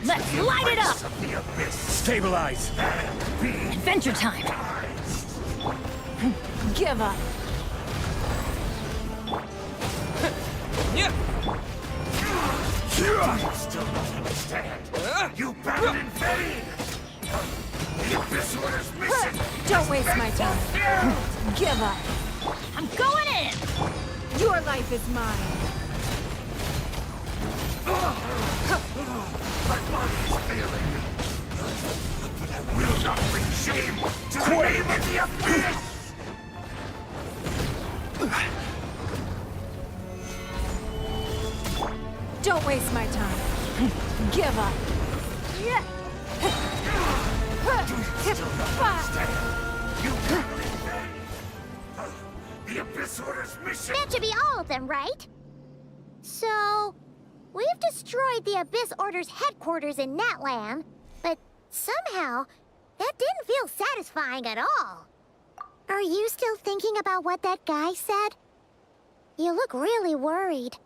G: Let's light it up!
J: Stabilize!
G: Adventure time! Give up!
J: You still don't understand! You battled in vain! The Abyss Order's mission!
G: Don't waste my time! Give up! I'm going in! Your life is mine!
J: My body is failing! But I will not bring shame to the name of the Abyss!
G: Don't waste my time! Give up!
J: You battled in vain! The Abyss Order's mission!
C: That should be all of them, right? So, we've destroyed the Abyss Order's headquarters in Natlan, but somehow, that didn't feel satisfying at all. Are you still thinking about what that guy said? You look really worried.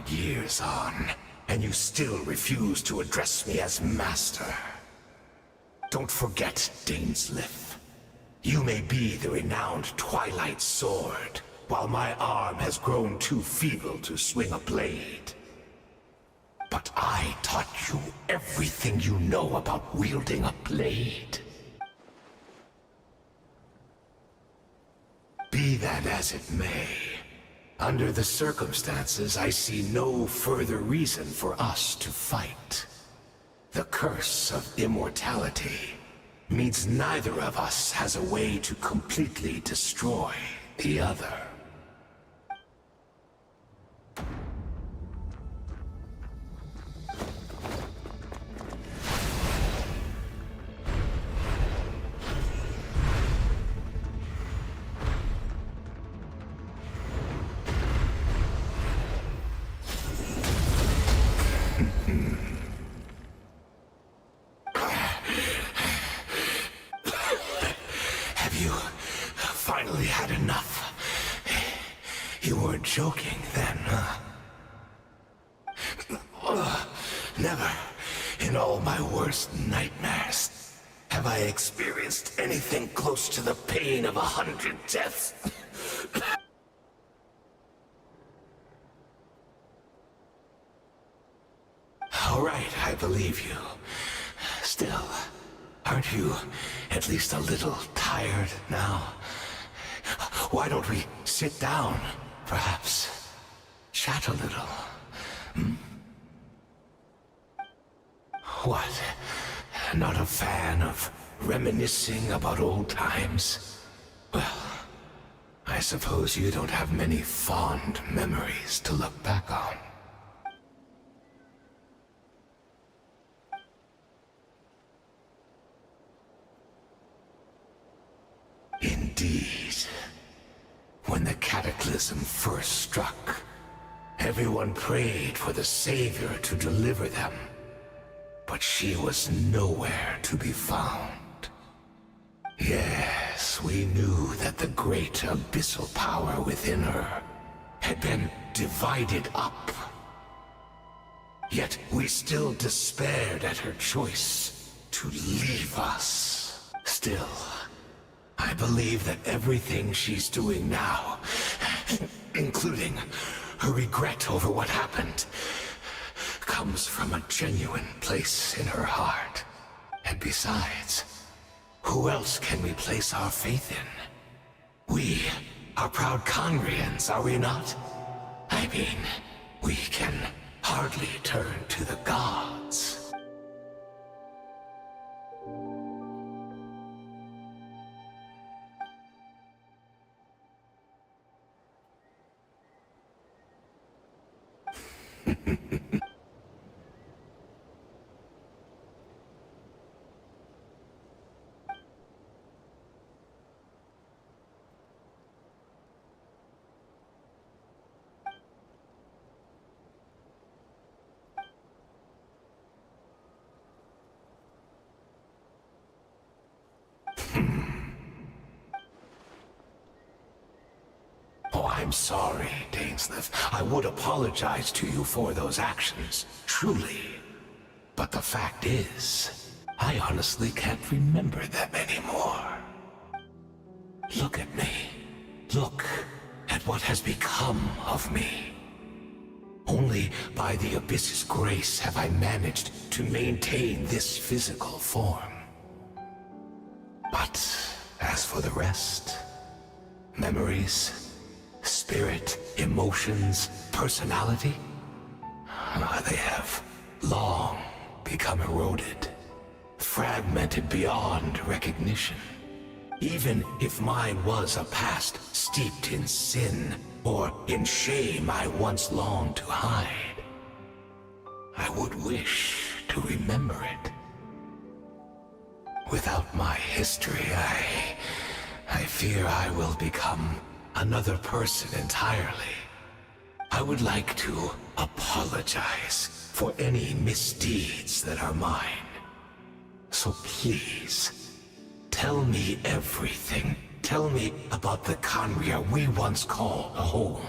J: Years on, and you still refuse to address me as Master. Don't forget, Daneslith. You may be the renowned Twilight Sword, while my arm has grown too feeble to swing a blade. But I taught you everything you know about wielding a blade. Be that as it may, under the circumstances, I see no further reason for us to fight. The curse of immortality means neither of us has a way to completely destroy the other. finally had enough. You weren't joking then, huh? Never, in all my worst nightmares, have I experienced anything close to the pain of 100 deaths. All right, I believe you. Still, aren't you at least a little tired now? Why don't we sit down, perhaps? Chat a little. Hmm? What? Not a fan of reminiscing about old times? Well, I suppose you don't have many fond memories to look back on. Indeed. When the cataclysm first struck, everyone prayed for the Savior to deliver them. But she was nowhere to be found. Yes, we knew that the great abyssal power within her had been divided up. Yet we still despaired at her choice to leave us. Still, I believe that everything she's doing now, including her regret over what happened, comes from a genuine place in her heart. And besides, who else can we place our faith in? We are proud Conrians, are we not? I mean, we can hardly turn to the gods. Oh, I'm sorry, Dainsleif. I would apologize to you for those actions, truly. But the fact is, I honestly can't remember them anymore. Look at me. Look at what has become of me. Only by the Abyss's grace have I managed to maintain this physical form. But as for the rest, memories, spirit, emotions, personality, they have long become eroded, fragmented beyond recognition. Even if mine was a past steeped in sin or in shame I once longed to hide, I would wish to remember it. Without my history, I fear I will become another person entirely. I would like to apologize for any misdeeds that are mine. So please, tell me everything. Tell me about the Conria we once called home.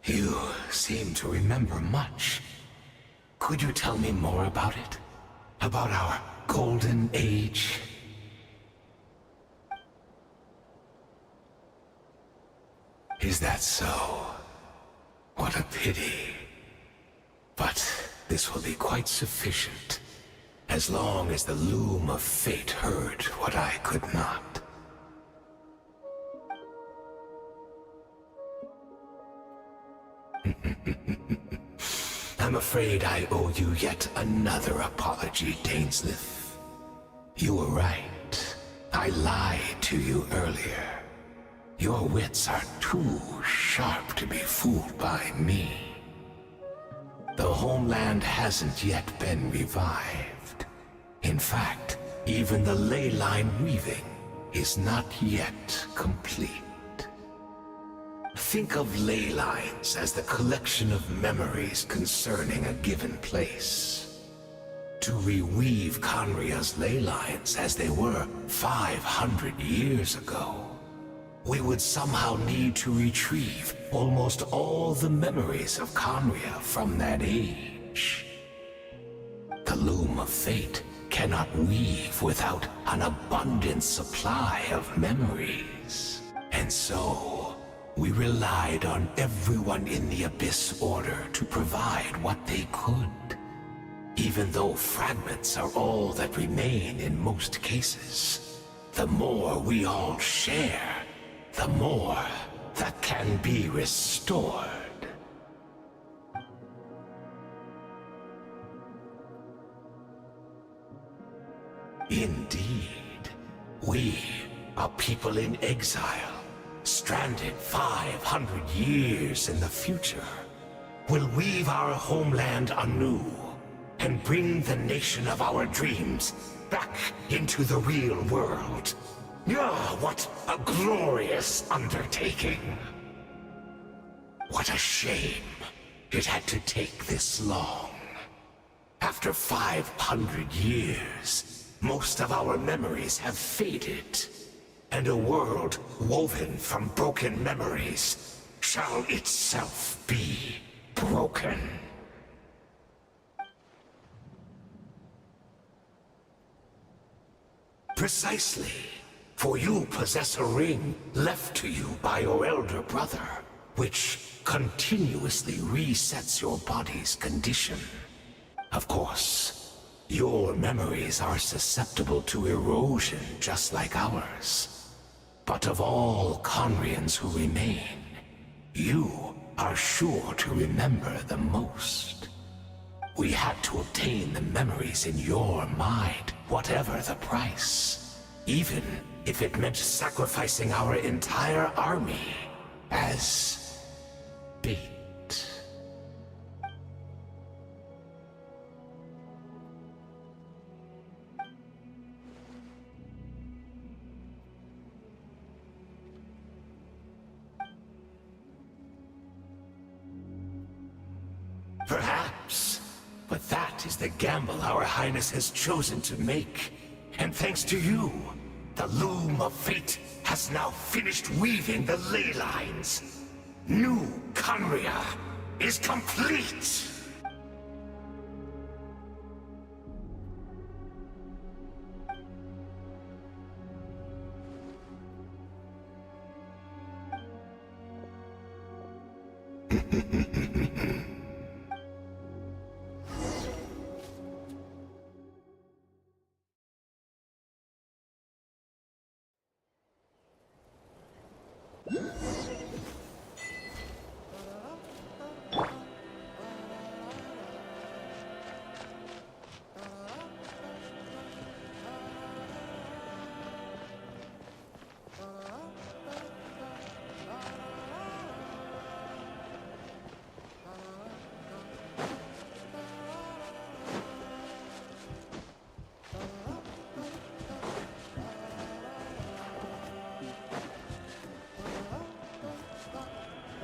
J: You seem to remember much. Could you tell me more about it? About our golden age? Is that so? What a pity. But this will be quite sufficient, as long as the loom of fate heard what I could not. I'm afraid I owe you yet another apology, Dainsleif. You were right. I lied to you earlier. Your wits are too sharp to be fooled by me. The homeland hasn't yet been revived. In fact, even the ley line weaving is not yet complete. Think of ley lines as the collection of memories concerning a given place. To reweave Conria's ley lines as they were 500 years ago, we would somehow need to retrieve almost all the memories of Conria from that age. The Loom of Fate cannot weave without an abundant supply of memories. And so, we relied on everyone in the Abyss Order to provide what they could. Even though fragments are all that remain in most cases, the more we all share, the more that can be restored. Indeed, we, a people in exile, stranded 500 years in the future, will weave our homeland anew and bring the nation of our dreams back into the real world. Ah, what a glorious undertaking! What a shame it had to take this long. After 500 years, most of our memories have faded, and a world woven from broken memories shall itself be broken. Precisely. For you possess a ring left to you by your elder brother, which continuously resets your body's condition. Of course, your memories are susceptible to erosion just like ours. But of all Conrians who remain, you are sure to remember the most. We had to obtain the memories in your mind, whatever the price. Even if it meant sacrificing our entire army as bait. Perhaps, but that is the gamble our Highness has chosen to make. And thanks to you, the Loom of Fate has now finished weaving the ley lines. New Conria is complete!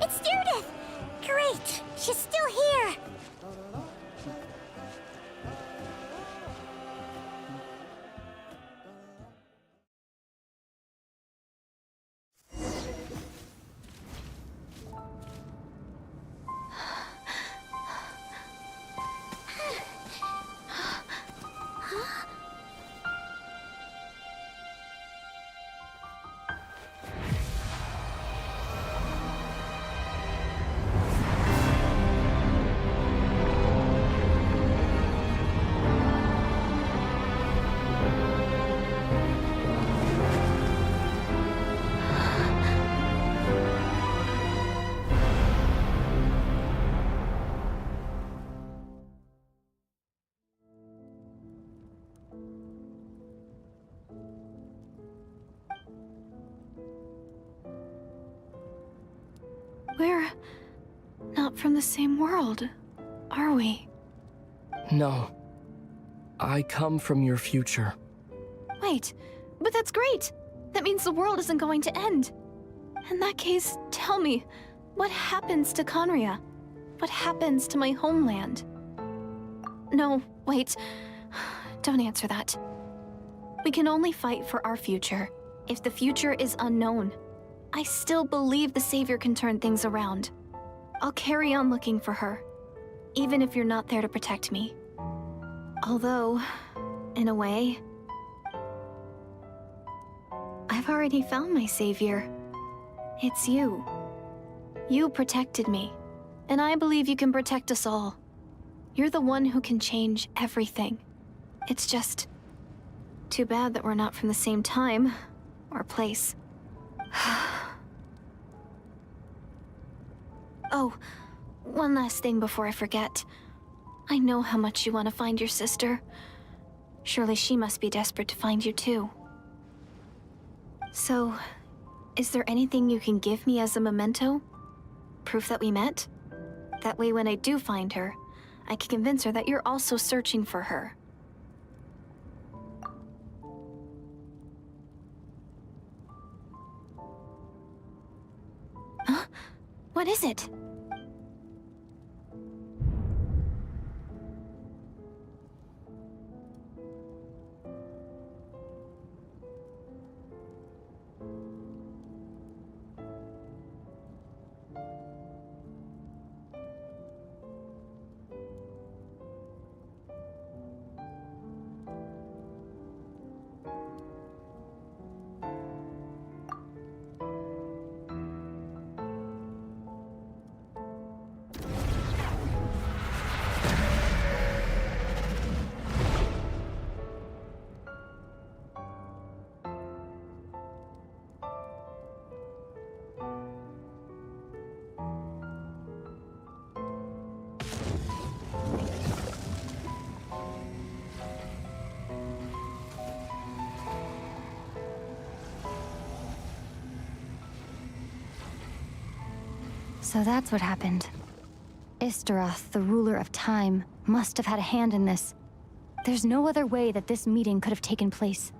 C: It's Judith! Great! She's still here!
M: We're not from the same world,
D: are we?
L: No. I come from your future.
D: Wait, but that's great! That means the world isn't going to end. In that case, tell me, what happens to Conria? What happens to my homeland? No, wait. Don't answer that. We can only fight for our future if the future is unknown. I still believe the Savior can turn things around. I'll carry on looking for her, even if you're not there to protect me. Although, in a way, I've already found my Savior. It's you. You protected me, and I believe you can protect us all. You're the one who can change everything. It's just too bad that we're not from the same time or place. Oh, one last thing before I forget. I know how much you want to find your sister. Surely she must be desperate to find you too. So, is there anything you can give me as a memento? Proof that we met? That way when I do find her, I can convince her that you're also searching for her. Huh? What is it?
I: So that's what happened. Istaroth, the ruler of time, must have had a hand in this. There's no other way that this meeting could have taken place.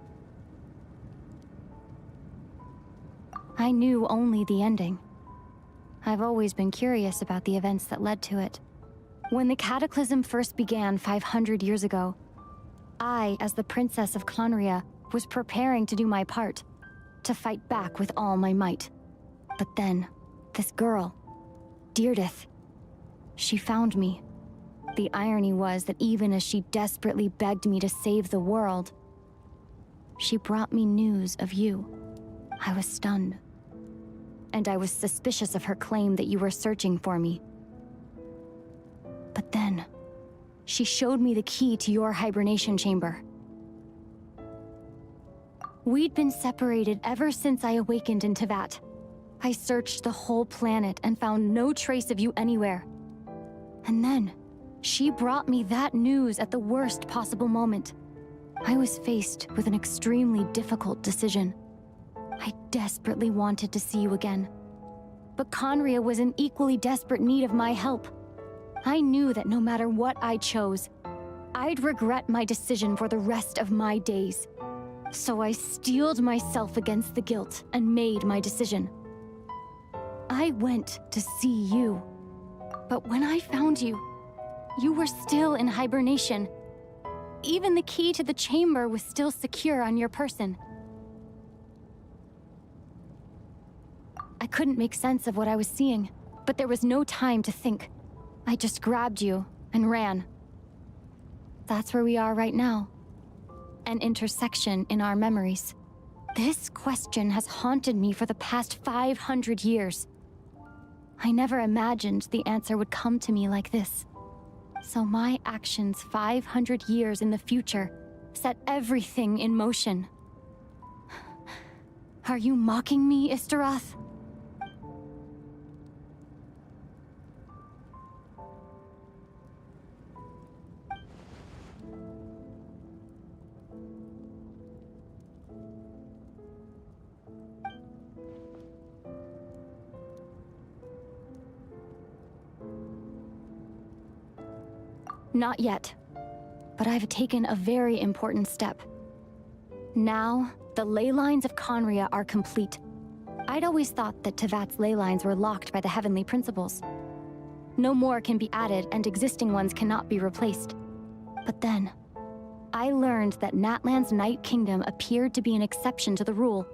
I: I knew only the ending. I've always been curious about the events that led to it. When the Cataclysm first began 500 years ago, I, as the Princess of Conria, was preparing to do my part, to fight back with all my might. But then, this girl, Deirdith, she found me. The irony was that even as she desperately begged me to save the world, she brought me news of you. I was stunned. And I was suspicious of her claim that you were searching for me. But then, she showed me the key to your hibernation chamber. We'd been separated ever since I awakened in Teyvat. I searched the whole planet and found no trace of you anywhere. And then, she brought me that news at the worst possible moment. I was faced with an extremely difficult decision. I desperately wanted to see you again. But Conria was in equally desperate need of my help. I knew that no matter what I chose, I'd regret my decision for the rest of my days. So I steeled myself against the guilt and made my decision. I went to see you. But when I found you, you were still in hibernation. Even the key to the chamber was still secure on your person. I couldn't make sense of what I was seeing, but there was no time to think. I just grabbed you and ran. That's where we are right now. An intersection in our memories. This question has haunted me for the past 500 years. I never imagined the answer would come to me like this. So my actions 500 years in the future set everything in motion. Are you mocking me, Istaroth? Not yet. But I've taken a very important step. Now, the ley lines of Conria are complete. I'd always thought that Tevat's ley lines were locked by the heavenly principles. No more can be added, and existing ones cannot be replaced. But then, I learned that Natlan's Night Kingdom appeared to be an exception to the rule.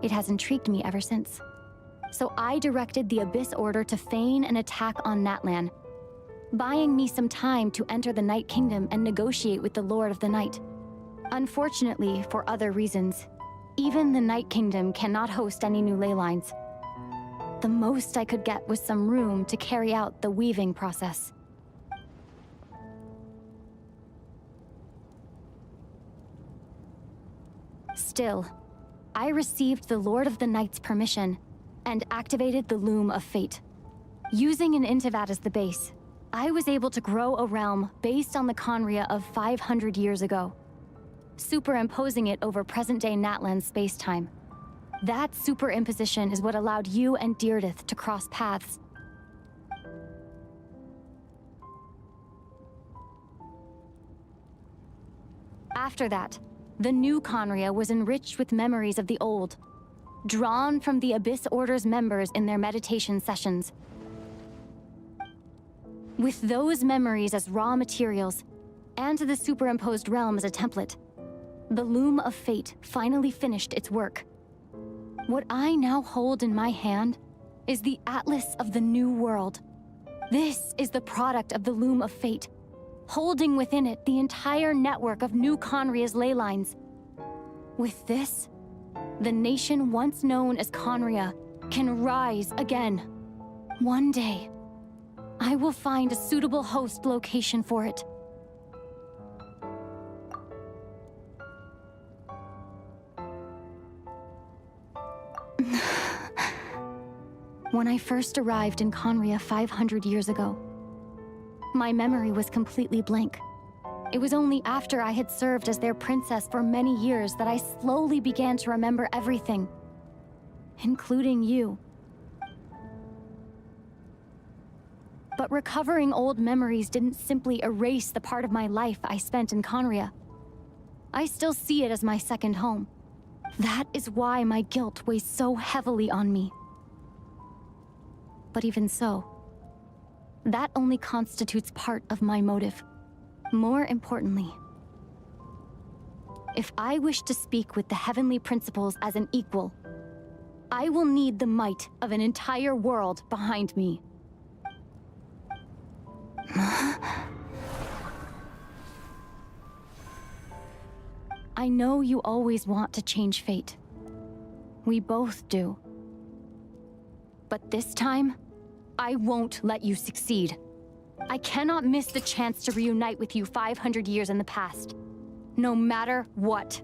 I: It has intrigued me ever since. So I directed the Abyss Order to feign an attack on Natlan, buying me some time to enter the Night Kingdom and negotiate with the Lord of the Night. Unfortunately, for other reasons, even the Night Kingdom cannot host any new ley lines. The most I could get was some room to carry out the weaving process. Still, I received the Lord of the Night's permission and activated the Loom of Fate. Using an Intivat as the base, I was able to grow a realm based on the Conria of 500 years ago, superimposing it over present-day Natlan space-time. That superimposition is what allowed you and Deirdith to cross paths. After that, the new Conria was enriched with memories of the old, drawn from the Abyss Order's members in their meditation sessions. With those memories as raw materials, and the superimposed realm as a template, the Loom of Fate finally finished its work. What I now hold in my hand is the Atlas of the New World. This is the product of the Loom of Fate, holding within it the entire network of New Conria's ley lines. With this, the nation once known as Conria can rise again. One day, I will find a suitable host location for it. When I first arrived in Conria 500 years ago, my memory was completely blank. It was only after I had served as their princess for many years that I slowly began to remember everything, including you. But recovering old memories didn't simply erase the part of my life I spent in Conria. I still see it as my second home. That is why my guilt weighs so heavily on me. But even so, that only constitutes part of my motive. More importantly, if I wish to speak with the heavenly principles as an equal, I will need the might of an entire world behind me. I know you always want to change fate. We both do. But this time, I won't let you succeed. I cannot miss the chance to reunite with you 500 years in the past, no matter what.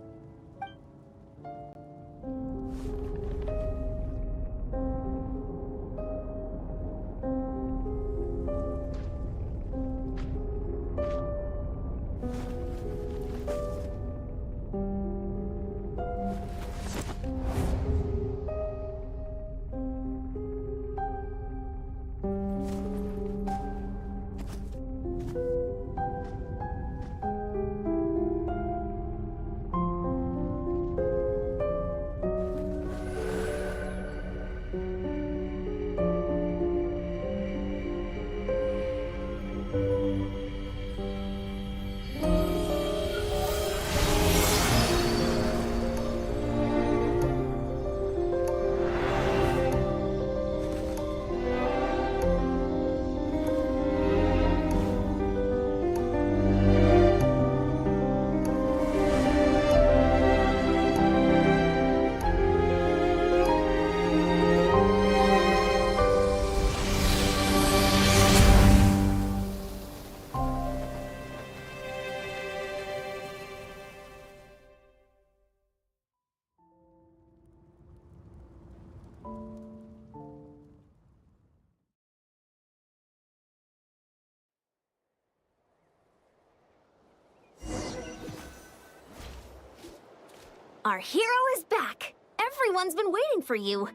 B: Our hero is back! Everyone's been waiting for you!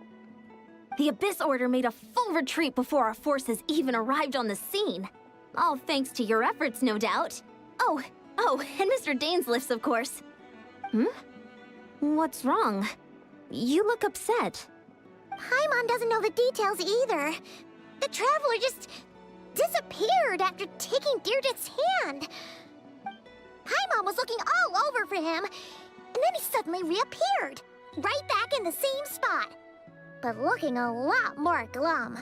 B: The Abyss Order made a full retreat before our forces even arrived on the scene. All thanks to your efforts, no doubt. Oh, and Mr. Dainsliff's, of course. What's wrong? You look upset.
C: Paimon doesn't know the details either. The Traveler just disappeared after taking Deirdre's hand. Paimon was looking all over for him, and then he suddenly reappeared, right back in the same spot, but looking a lot more glum.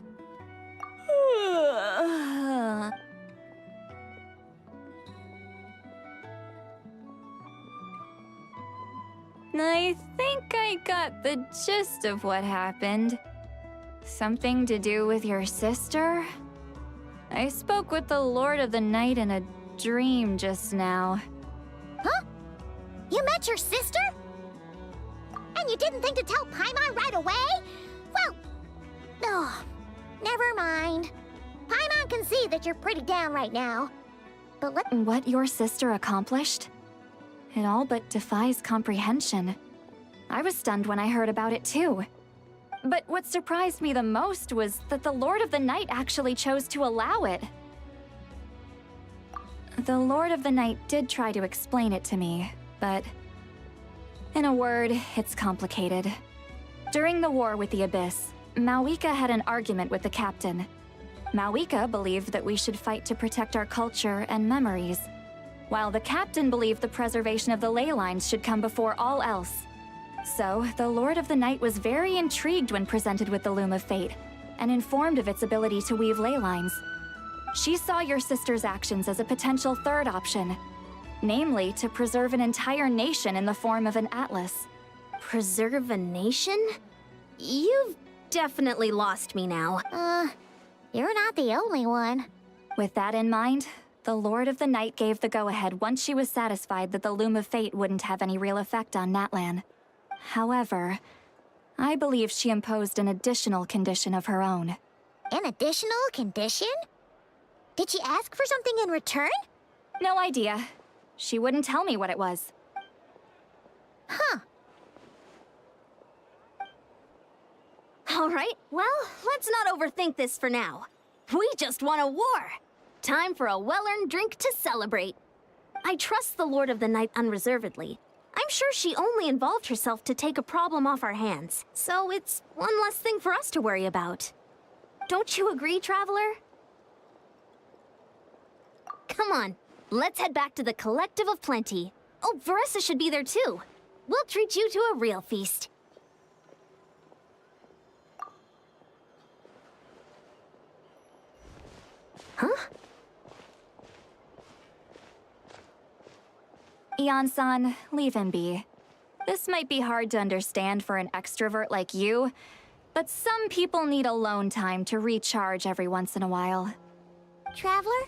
E: I think I got the gist of what happened. Something to do with your sister? I spoke with the Lord of the Night in a dream just now.
C: Huh? You met your sister? And you didn't think to tell Paimon right away? Well, never mind. Paimon can see that you're pretty down right now. But
E: What your sister accomplished? It all but defies comprehension. I was stunned when I heard about it too. But what surprised me the most was that the Lord of the Night actually chose to allow it. The Lord of the Night did try to explain it to me, but in a word, it's complicated. During the war with the Abyss, Mawika had an argument with the captain. Mawika believed that we should fight to protect our culture and memories, while the captain believed the preservation of the ley lines should come before all else. So, the Lord of the Night was very intrigued when presented with the Loom of Fate, and informed of its ability to weave ley lines. She saw your sister's actions as a potential third option, namely to preserve an entire nation in the form of an atlas.
B: Preserve a nation? You've definitely lost me now.
C: You're not the only one.
E: With that in mind, the Lord of the Night gave the go-ahead once she was satisfied that the Loom of Fate wouldn't have any real effect on Natlan. However, I believe she imposed an additional condition of her own.
C: An additional condition? Did she ask for something in return?
E: No idea. She wouldn't tell me what it was.
C: Huh.
B: All right, well, let's not overthink this for now. We just won a war. Time for a well-earned drink to celebrate. I trust the Lord of the Night unreservedly. I'm sure she only involved herself to take a problem off our hands, so it's one less thing for us to worry about. Don't you agree, Traveler? Come on, let's head back to the Collective of Plenty. Oh, Veressa should be there too. We'll treat you to a real feast. Huh?
E: Ian-san, leave him be. This might be hard to understand for an extrovert like you, but some people need alone time to recharge every once in a while.
C: Traveler?